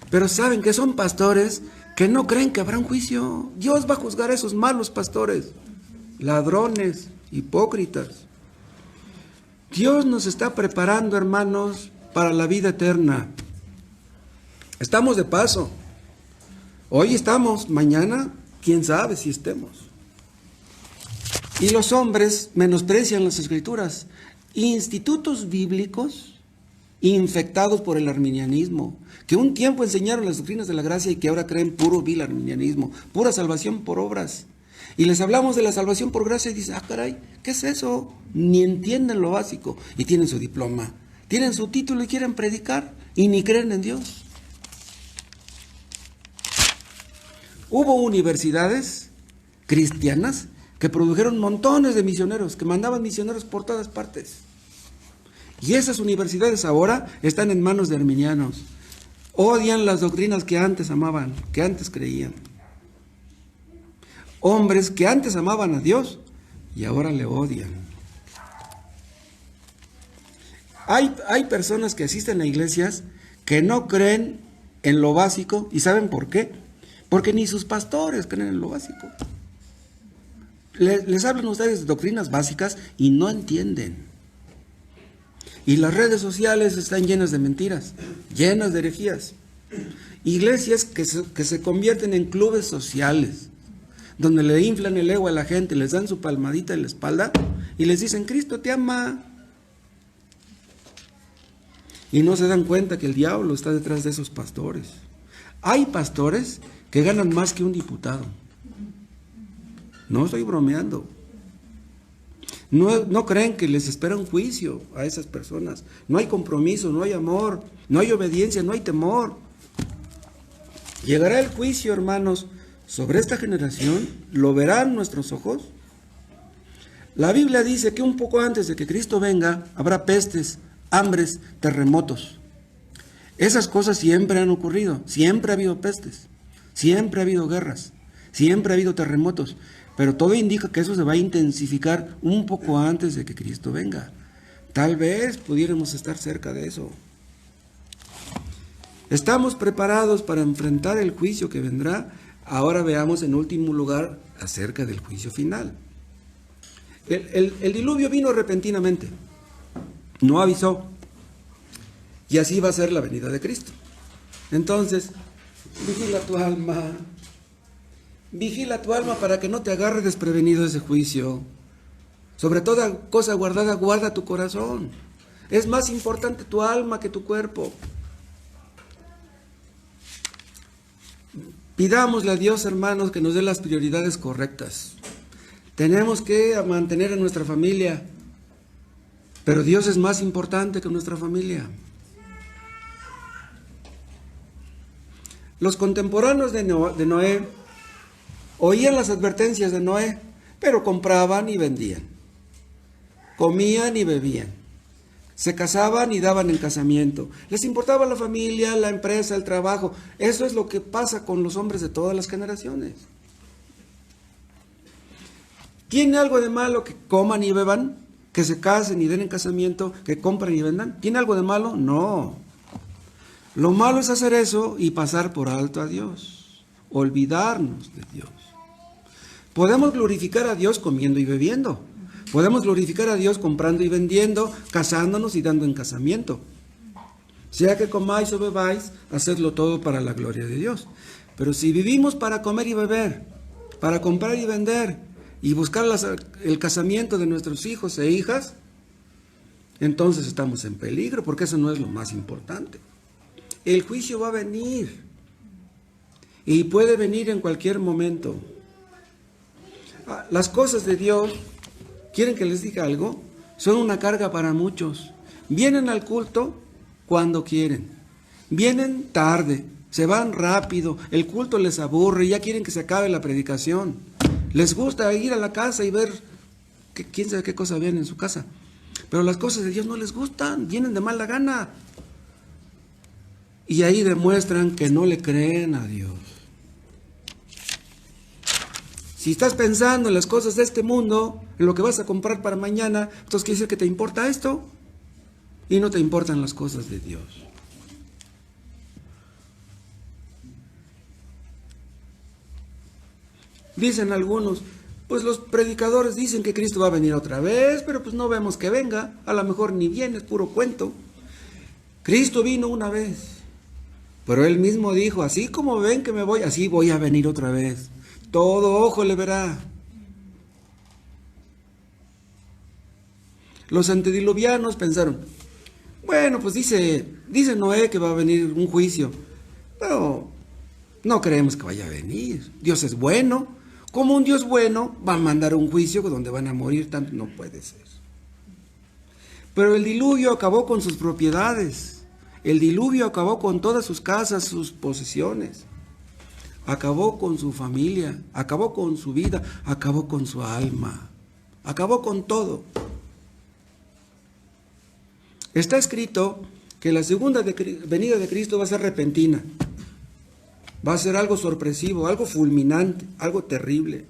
[SPEAKER 1] Pero saben que son pastores que no creen que habrá un juicio. Dios va a juzgar a esos malos pastores, ladrones, hipócritas. Dios nos está preparando, hermanos, para la vida eterna. Estamos de paso. Hoy estamos, mañana, quién sabe si estemos. Y los hombres menosprecian las escrituras. Institutos bíblicos infectados por el arminianismo, que un tiempo enseñaron las doctrinas de la gracia y que ahora creen puro vil arminianismo, pura salvación por obras. Y les hablamos de la salvación por gracia y dicen, caray, ¿qué es eso? Ni entienden lo básico. Y tienen su diploma, tienen su título y quieren predicar y ni creen en Dios. Hubo universidades cristianas que produjeron montones de misioneros, que mandaban misioneros por todas partes. Y esas universidades ahora están en manos de arminianos. Odian las doctrinas que antes amaban, que antes creían. Hombres que antes amaban a Dios y ahora le odian. Hay personas que asisten a iglesias que no creen en lo básico. ¿Y saben por qué? Porque ni sus pastores creen en lo básico. Les hablan ustedes de doctrinas básicas y no entienden. Y las redes sociales están llenas de mentiras, llenas de herejías. Iglesias que se convierten en clubes sociales, donde le inflan el ego a la gente, les dan su palmadita en la espalda y les dicen, Cristo te ama. Y no se dan cuenta que el diablo está detrás de esos pastores. Hay pastores que ganan más que un diputado. No estoy bromeando. No creen que les espera un juicio a esas personas. No hay compromiso, no hay amor, no hay obediencia, no hay temor. Llegará el juicio, hermanos, sobre esta generación. ¿Lo verán nuestros ojos? La Biblia dice que un poco antes de que Cristo venga, habrá pestes, hambres, terremotos. Esas cosas siempre han ocurrido. Siempre ha habido pestes, siempre ha habido guerras, siempre ha habido terremotos. Pero todo indica que eso se va a intensificar un poco antes de que Cristo venga. Tal vez pudiéramos estar cerca de eso. ¿Estamos preparados para enfrentar el juicio que vendrá? Ahora veamos en último lugar acerca del juicio final. El diluvio vino repentinamente, no avisó. Y así va a ser la venida de Cristo. Entonces, vigila tu alma. Vigila tu alma para que no te agarre desprevenido ese juicio. Sobre toda cosa guardada, guarda tu corazón. Es más importante tu alma que tu cuerpo. Pidámosle a Dios, hermanos, que nos dé las prioridades correctas. Tenemos que mantener a nuestra familia, pero Dios es más importante que nuestra familia. Los contemporáneos de Noé oían las advertencias de Noé, pero compraban y vendían, comían y bebían, se casaban y daban en casamiento, les importaba la familia, la empresa, el trabajo. Eso es lo que pasa con los hombres de todas las generaciones. ¿Tiene algo de malo que coman y beban, que se casen y den en casamiento, que compren y vendan? ¿Tiene algo de malo? No. Lo malo es hacer eso y pasar por alto a Dios, olvidarnos de Dios. Podemos glorificar a Dios comiendo y bebiendo. Podemos glorificar a Dios comprando y vendiendo, casándonos y dando en casamiento. Sea que comáis o bebáis, hacedlo todo para la gloria de Dios. Pero si vivimos para comer y beber, para comprar y vender, y buscar el casamiento de nuestros hijos e hijas, entonces estamos en peligro, porque eso no es lo más importante. El juicio va a venir y puede venir en cualquier momento. Las cosas de Dios, ¿quieren que les diga algo? Son una carga para muchos. Vienen al culto cuando quieren, vienen tarde, se van rápido, el culto les aburre, ya quieren que se acabe la predicación. Les gusta ir a la casa y ver quién sabe qué cosa viene en su casa. Pero las cosas de Dios no les gustan, vienen de mala gana. Y ahí demuestran que no le creen a Dios. Si estás pensando en las cosas de este mundo, en lo que vas a comprar para mañana, entonces quiere decir que te importa esto y no te importan las cosas de Dios. Dicen algunos, pues los predicadores dicen que Cristo va a venir otra vez, pero pues no vemos que venga, a lo mejor ni viene, es puro cuento. Cristo vino una vez, pero Él mismo dijo, así como ven que me voy, así voy a venir otra vez. Todo ojo le verá. Los antediluvianos pensaron, bueno, pues dice Noé que va a venir un juicio, pero no creemos que vaya a venir. Dios es bueno. Como un Dios bueno va a mandar un juicio donde van a morir tanto, no puede ser. Pero el diluvio acabó con sus propiedades. El diluvio acabó con todas sus casas, sus posesiones. Acabó con su familia, acabó con su vida, acabó con su alma, acabó con todo. Está escrito que la segunda venida de Cristo va a ser repentina, va a ser algo sorpresivo, algo fulminante, algo terrible.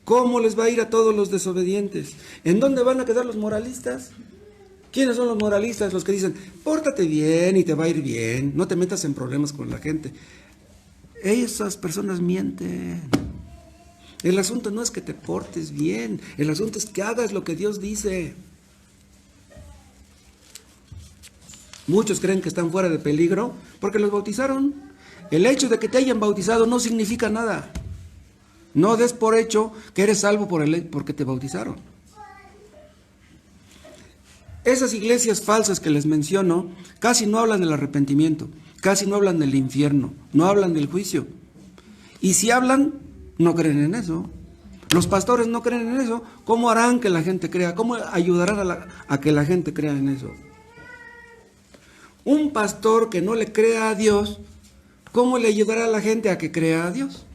[SPEAKER 1] ¿Cómo les va a ir a todos los desobedientes? ¿En dónde van a quedar los moralistas? ¿Quiénes son los moralistas? Los que dicen, pórtate bien y te va a ir bien, no te metas en problemas con la gente. Esas personas mienten. El asunto no es que te portes bien, el asunto es que hagas lo que Dios dice. Muchos creen que están fuera de peligro porque los bautizaron. El hecho de que te hayan bautizado no significa nada. No des por hecho que eres salvo porque te bautizaron. Esas iglesias falsas que les menciono casi no hablan del arrepentimiento. Casi no hablan del infierno, no hablan del juicio. Y si hablan, no creen en eso. Los pastores no creen en eso. ¿Cómo harán que la gente crea? ¿Cómo ayudarán a que la gente crea en eso? Un pastor que no le crea a Dios, ¿cómo le ayudará a la gente a que crea a Dios?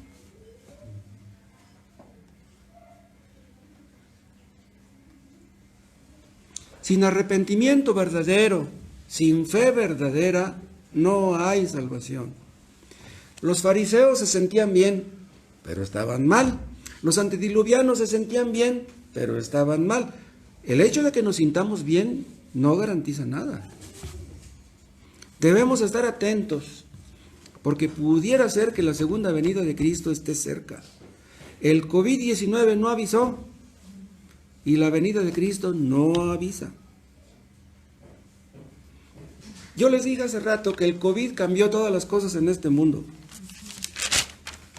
[SPEAKER 1] Sin arrepentimiento verdadero, sin fe verdadera, no hay salvación. Los fariseos se sentían bien, pero estaban mal. Los antediluvianos se sentían bien, pero estaban mal. El hecho de que nos sintamos bien no garantiza nada. Debemos estar atentos, porque pudiera ser que la segunda venida de Cristo esté cerca. El COVID-19 no avisó, y la venida de Cristo no avisa. Yo les dije hace rato que el COVID cambió todas las cosas en este mundo.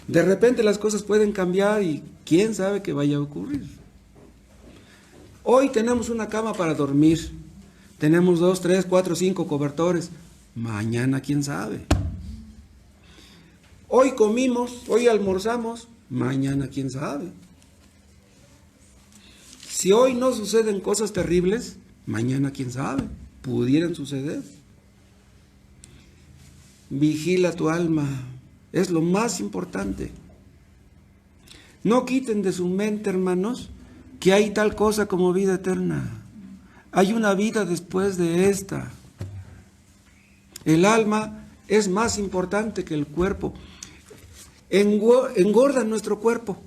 [SPEAKER 1] De repente las cosas pueden cambiar y quién sabe qué vaya a ocurrir. Hoy tenemos una cama para dormir. Tenemos 2, 3, 4, 5 cobertores. Mañana quién sabe. Hoy comimos, hoy almorzamos. Mañana quién sabe. Si hoy no suceden cosas terribles, mañana quién sabe. Pudieran suceder. Vigila tu alma, es lo más importante. No quiten de su mente, hermanos, que hay tal cosa como vida eterna. Hay una vida después de esta. El alma es más importante que el cuerpo. Engorda nuestro cuerpo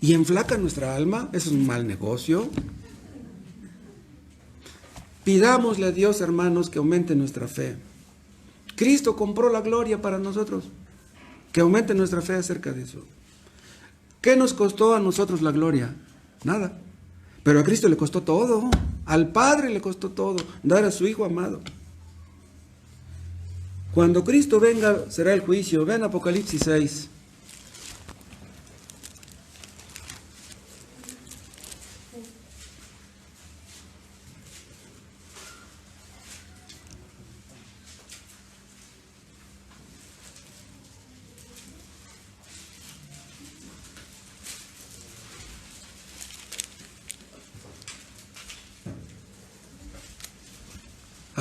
[SPEAKER 1] y enflaca nuestra alma. Eso es un mal negocio. Pidámosle a Dios, hermanos, que aumente nuestra fe. Cristo compró la gloria para nosotros. Que aumente nuestra fe acerca de eso. ¿Qué nos costó a nosotros la gloria? Nada. Pero a Cristo le costó todo. Al Padre le costó todo. Dar a su Hijo amado. Cuando Cristo venga será el juicio. Vean Apocalipsis 6.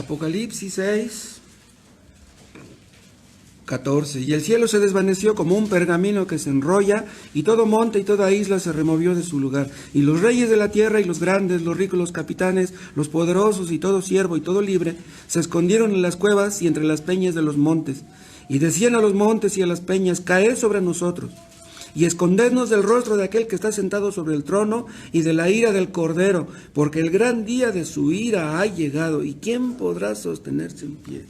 [SPEAKER 1] Apocalipsis 6, 14. Y el cielo se desvaneció como un pergamino que se enrolla, y todo monte y toda isla se removió de su lugar. Y los reyes de la tierra, y los grandes, los ricos, los capitanes, los poderosos, y todo siervo y todo libre, se escondieron en las cuevas y entre las peñas de los montes. Y decían a los montes y a las peñas: caed sobre nosotros, y escondednos del rostro de aquel que está sentado sobre el trono, y de la ira del Cordero, porque el gran día de su ira ha llegado, y ¿quién podrá sostenerse en pie?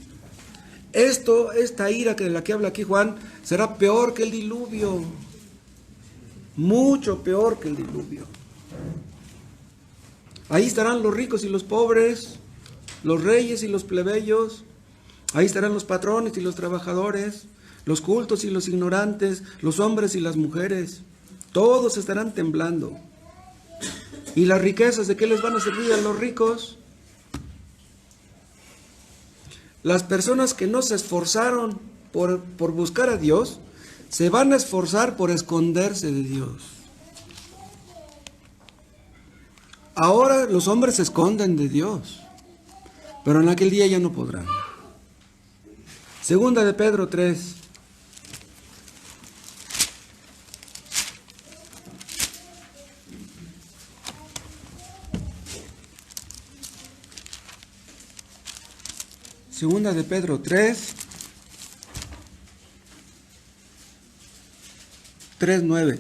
[SPEAKER 1] Esta ira de la que habla aquí Juan, será peor que el diluvio, mucho peor que el diluvio. Ahí estarán los ricos y los pobres, los reyes y los plebeyos, ahí estarán los patrones y los trabajadores, los cultos y los ignorantes, los hombres y las mujeres, todos estarán temblando. ¿Y las riquezas de qué les van a servir a los ricos? Las personas que no se esforzaron por buscar a Dios, se van a esforzar por esconderse de Dios. Ahora los hombres se esconden de Dios, pero en aquel día ya no podrán. Segunda de Pedro 3. Segunda de Pedro 3:9.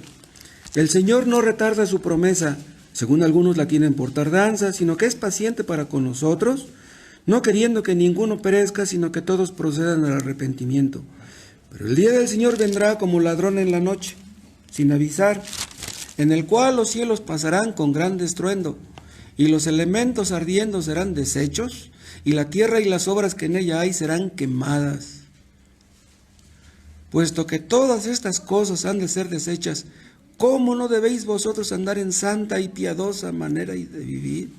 [SPEAKER 1] El Señor no retarda su promesa, según algunos la tienen por tardanza, sino que es paciente para con nosotros, no queriendo que ninguno perezca, sino que todos procedan al arrepentimiento. Pero el día del Señor vendrá como ladrón en la noche, sin avisar, en el cual los cielos pasarán con gran estruendo, y los elementos ardiendo serán deshechos, y la tierra y las obras que en ella hay serán quemadas. Puesto que todas estas cosas han de ser deshechas, ¿cómo no debéis vosotros andar en santa y piadosa manera de vivir?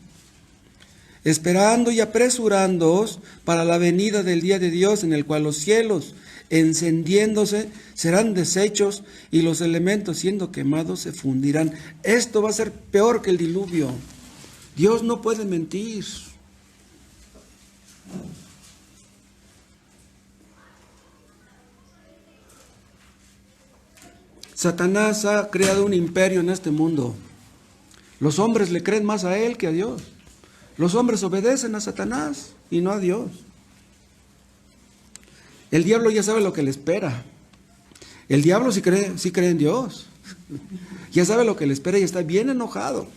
[SPEAKER 1] Esperando y apresurándoos para la venida del día de Dios, en el cual los cielos, encendiéndose, serán deshechos, y los elementos, siendo quemados, se fundirán. Esto va a ser peor que el diluvio. Dios no puede mentir. Satanás ha creado un imperio en este mundo. Los hombres le creen más a él que a Dios. Los hombres obedecen a Satanás y no a Dios. El diablo ya sabe lo que le espera. El diablo sí cree en Dios. Ya sabe lo que le espera y está bien enojado.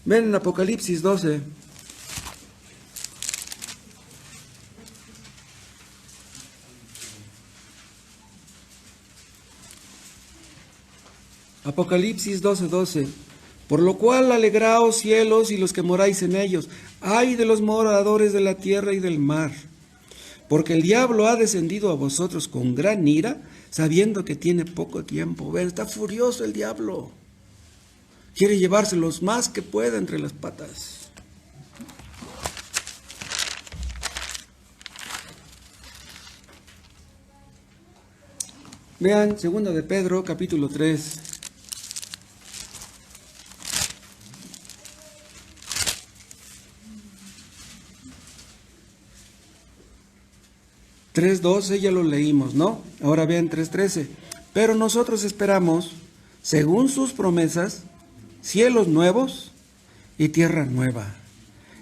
[SPEAKER 1] Ven en Apocalipsis 12. Apocalipsis 12:12. Por lo cual alegraos cielos y los que moráis en ellos. Ay de los moradores de la tierra y del mar. Porque el diablo ha descendido a vosotros con gran ira, sabiendo que tiene poco tiempo. Ven, está furioso el diablo. Quiere llevárselos más que pueda entre las patas. Vean, segunda de Pedro, capítulo 3. 3:12 ya lo leímos, ¿no? Ahora vean 3:13. Pero nosotros esperamos, según sus promesas, cielos nuevos y tierra nueva,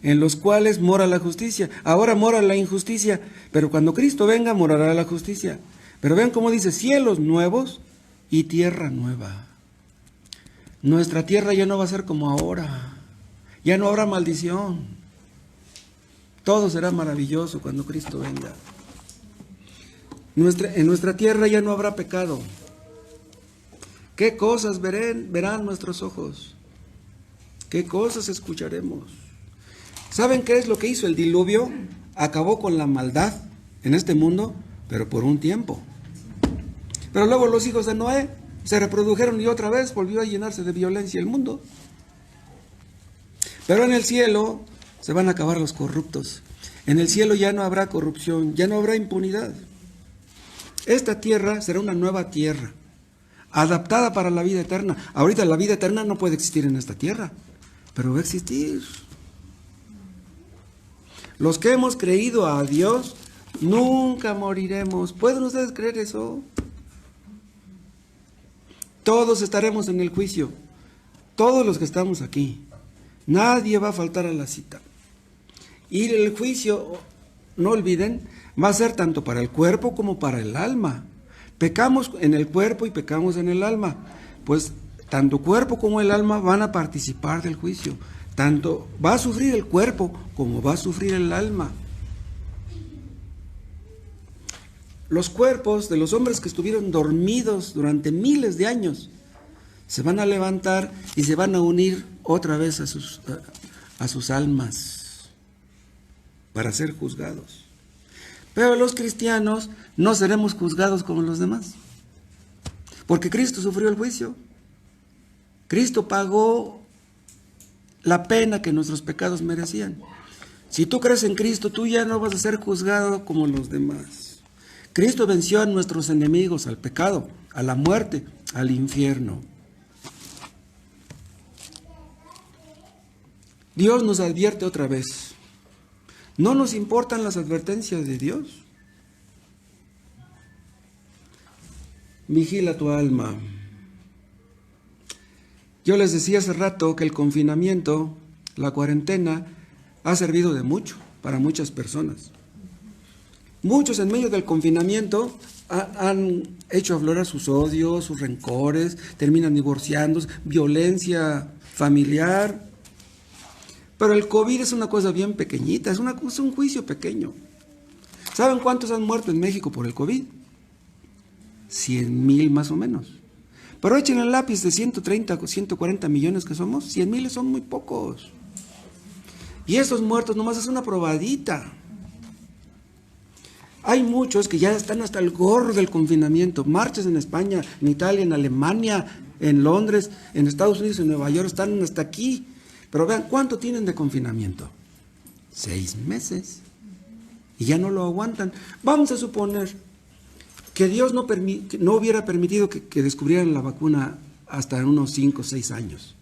[SPEAKER 1] en los cuales mora la justicia. Ahora mora la injusticia, pero cuando Cristo venga morará la justicia. Pero vean cómo dice, cielos nuevos y tierra nueva. Nuestra tierra ya no va a ser como ahora. Ya no habrá maldición. Todo será maravilloso cuando Cristo venga. En nuestra tierra ya no habrá pecado. ¿Qué cosas verán nuestros ojos? ¿Qué cosas escucharemos? ¿Saben qué es lo que hizo el diluvio? Acabó con la maldad en este mundo, pero por un tiempo. Pero luego los hijos de Noé se reprodujeron y otra vez volvió a llenarse de violencia el mundo. Pero en el cielo se van a acabar los corruptos. En el cielo ya no habrá corrupción, ya no habrá impunidad. Esta tierra será una nueva tierra, adaptada para la vida eterna. Ahorita la vida eterna no puede existir en esta tierra, pero va a existir. Los que hemos creído a Dios, nunca moriremos. ¿Pueden ustedes creer eso? Todos estaremos en el juicio. Todos los que estamos aquí. Nadie va a faltar a la cita. Y el juicio, no olviden, va a ser tanto para el cuerpo como para el alma. Pecamos en el cuerpo y pecamos en el alma. Pues tanto cuerpo como el alma van a participar del juicio. Tanto va a sufrir el cuerpo como va a sufrir el alma. Los cuerpos de los hombres que estuvieron dormidos durante miles de años se van a levantar y se van a unir otra vez a sus almas para ser juzgados. Pero los cristianos no seremos juzgados como los demás, porque Cristo sufrió el juicio. Cristo pagó la pena que nuestros pecados merecían. Si tú crees en Cristo, tú ya no vas a ser juzgado como los demás. Cristo venció a nuestros enemigos, al pecado, a la muerte, al infierno. Dios nos advierte otra vez. No nos importan las advertencias de Dios. Vigila tu alma. Yo les decía hace rato que el confinamiento, la cuarentena, ha servido de mucho para muchas personas. Muchos en medio del confinamiento han hecho aflorar sus odios, sus rencores, terminan divorciándose, violencia familiar. Pero el COVID es una cosa bien pequeñita, es un juicio pequeño. ¿Saben cuántos han muerto en México por el COVID? 100,000 más o menos. Pero echen el lápiz de 130 o 140 millones que somos, 100,000 son muy pocos. Y estos muertos nomás es una probadita. Hay muchos que ya están hasta el gorro del confinamiento. Marchas en España, en Italia, en Alemania, en Londres, en Estados Unidos, en Nueva York, están hasta aquí. Pero vean, ¿cuánto tienen de confinamiento? 6 meses. Y ya no lo aguantan. Vamos a suponer que Dios no hubiera permitido que descubrieran la vacuna hasta en unos 5 o 6 años.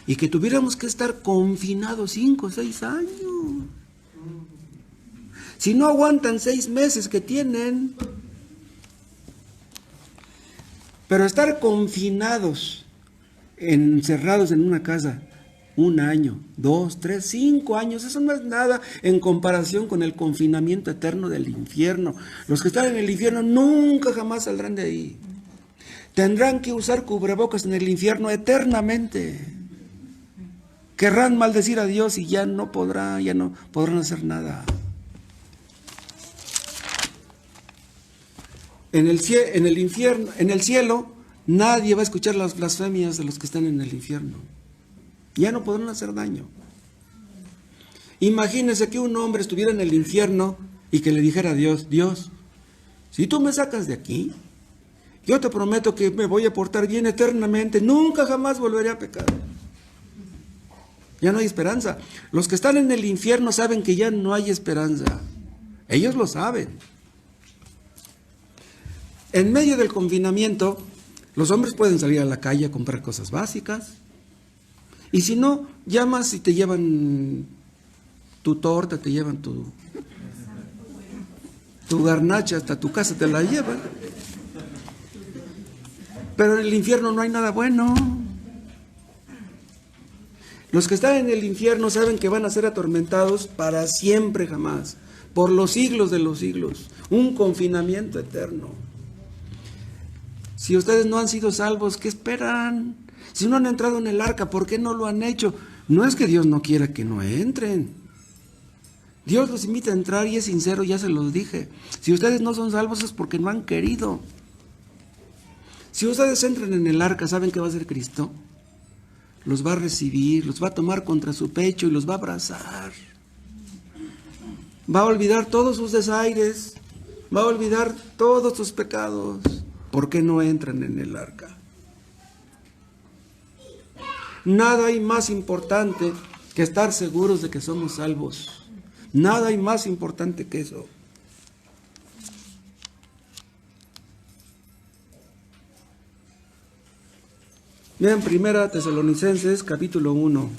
[SPEAKER 1] Y que tuviéramos que estar confinados 5 o 6 años. Si no aguantan 6 meses que tienen. Pero estar confinados, encerrados en una casa, 1 año, 2, 3, 5 años, eso no es nada en comparación con el confinamiento eterno del infierno. Los que están en el infierno nunca jamás saldrán de ahí. Tendrán que usar cubrebocas en el infierno eternamente. Querrán maldecir a Dios y ya no podrán hacer nada. En el infierno, en el cielo, nadie va a escuchar las blasfemias de los que están en el infierno. Ya no podrán hacer daño. Imagínense que un hombre estuviera en el infierno y que le dijera a Dios, Dios, si tú me sacas de aquí, yo te prometo que me voy a portar bien eternamente, nunca jamás volveré a pecar. Ya no hay esperanza. Los que están en el infierno saben que ya no hay esperanza. Ellos lo saben. En medio del confinamiento, los hombres pueden salir a la calle a comprar cosas básicas. Y si no, llamas y te llevan tu torta, te llevan tu garnacha, hasta tu casa te la llevan. Pero en el infierno no hay nada bueno. Los que están en el infierno saben que van a ser atormentados para siempre jamás, por los siglos de los siglos. Un confinamiento eterno. Si ustedes no han sido salvos, ¿qué esperan? Si no han entrado en el arca, ¿por qué no lo han hecho? No es que Dios no quiera que no entren. Dios los invita a entrar y es sincero, ya se los dije. Si ustedes no son salvos es porque no han querido. Si ustedes entran en el arca, ¿saben qué va a hacer Cristo? Los va a recibir, los va a tomar contra su pecho y los va a abrazar. Va a olvidar todos sus desaires, va a olvidar todos sus pecados. ¿Por qué no entran en el arca? Nada hay más importante que estar seguros de que somos salvos. Nada hay más importante que eso. Vean 1 Tesalonicenses capítulo 1.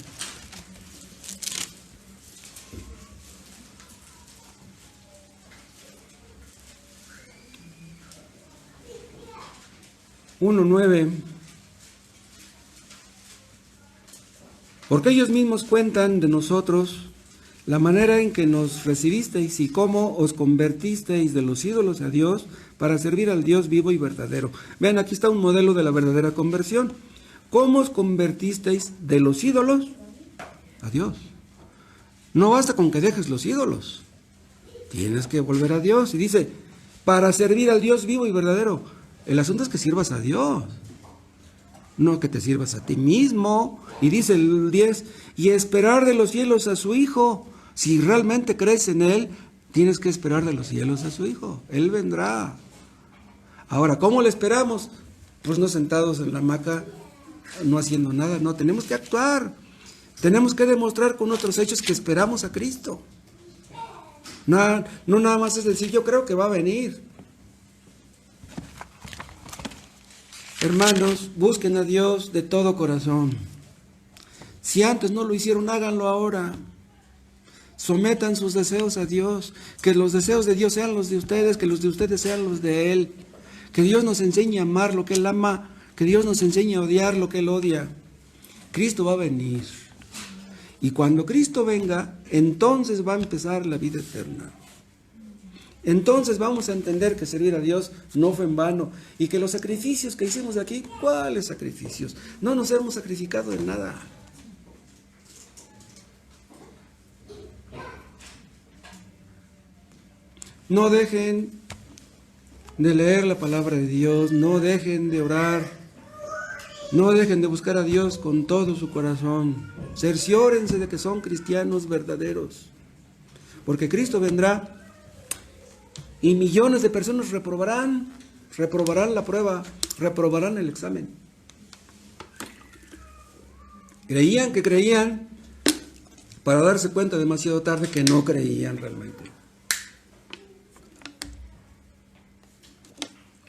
[SPEAKER 1] 1:9. Porque ellos mismos cuentan de nosotros la manera en que nos recibisteis y cómo os convertisteis de los ídolos a Dios para servir al Dios vivo y verdadero. Vean, aquí está un modelo de la verdadera conversión. ¿Cómo os convertisteis de los ídolos a Dios? No basta con que dejes los ídolos. Tienes que volver a Dios. Y dice, para servir al Dios vivo y verdadero. El asunto es que sirvas a Dios, no que te sirvas a ti mismo. Y dice el 10, y esperar de los cielos a su Hijo. Si realmente crees en Él, tienes que esperar de los cielos a su Hijo. Él vendrá. Ahora, ¿cómo le esperamos? Pues no sentados en la hamaca, no haciendo nada. No, tenemos que actuar. Tenemos que demostrar con nuestros hechos que esperamos a Cristo. No nada más es decir, yo creo que va a venir. Hermanos, busquen a Dios de todo corazón. Si antes no lo hicieron, háganlo ahora. Sometan sus deseos a Dios. Que los deseos de Dios sean los de ustedes, que los de ustedes sean los de Él. Que Dios nos enseñe a amar lo que Él ama, que Dios nos enseñe a odiar lo que Él odia. Cristo va a venir. Y cuando Cristo venga, entonces va a empezar la vida eterna. Entonces vamos a entender que servir a Dios no fue en vano y que los sacrificios que hicimos aquí, ¿cuáles sacrificios? No nos hemos sacrificado de nada. No dejen de leer la palabra de Dios, no dejen de orar, no dejen de buscar a Dios con todo su corazón. Cerciórense de que son cristianos verdaderos, porque Cristo vendrá. Y millones de personas reprobarán la prueba, reprobarán el examen. Creían que creían, para darse cuenta demasiado tarde que no creían realmente.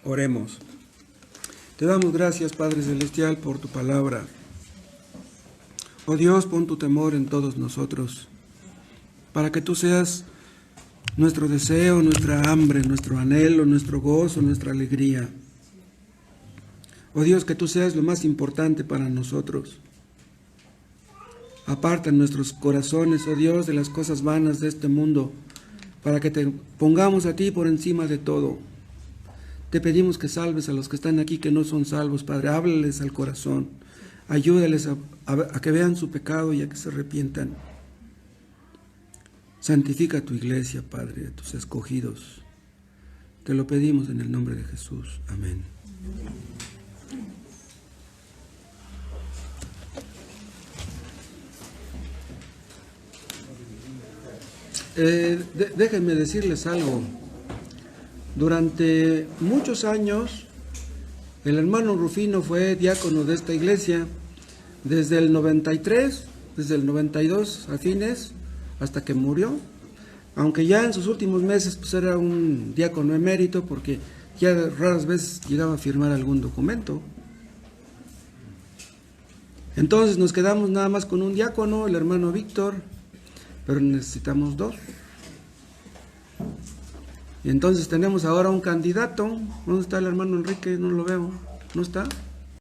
[SPEAKER 1] Oremos. Te damos gracias, Padre Celestial, por tu palabra. Oh Dios, pon tu temor en todos nosotros, para que tú seas nuestro deseo, nuestra hambre, nuestro anhelo, nuestro gozo, nuestra alegría. Oh Dios, que tú seas lo más importante para nosotros. Aparta nuestros corazones, oh Dios, de las cosas vanas de este mundo, para que te pongamos a ti por encima de todo. Te pedimos que salves a los que están aquí que no son salvos, Padre. Háblales al corazón. Ayúdales a que vean su pecado y a que se arrepientan. Santifica tu iglesia, Padre, a tus escogidos. Te lo pedimos en el nombre de Jesús. Amén. Déjenme decirles algo. Durante muchos años, el hermano Rufino fue diácono de esta iglesia, desde el 93, desde el 92 a fines, hasta que murió, aunque ya en sus últimos meses pues era un diácono emérito, porque ya raras veces llegaba a firmar algún documento. Entonces nos quedamos nada más con un diácono, el hermano Víctor, pero necesitamos dos. Y entonces tenemos ahora un candidato. ¿Dónde está el hermano Enrique? No lo veo. ¿No está?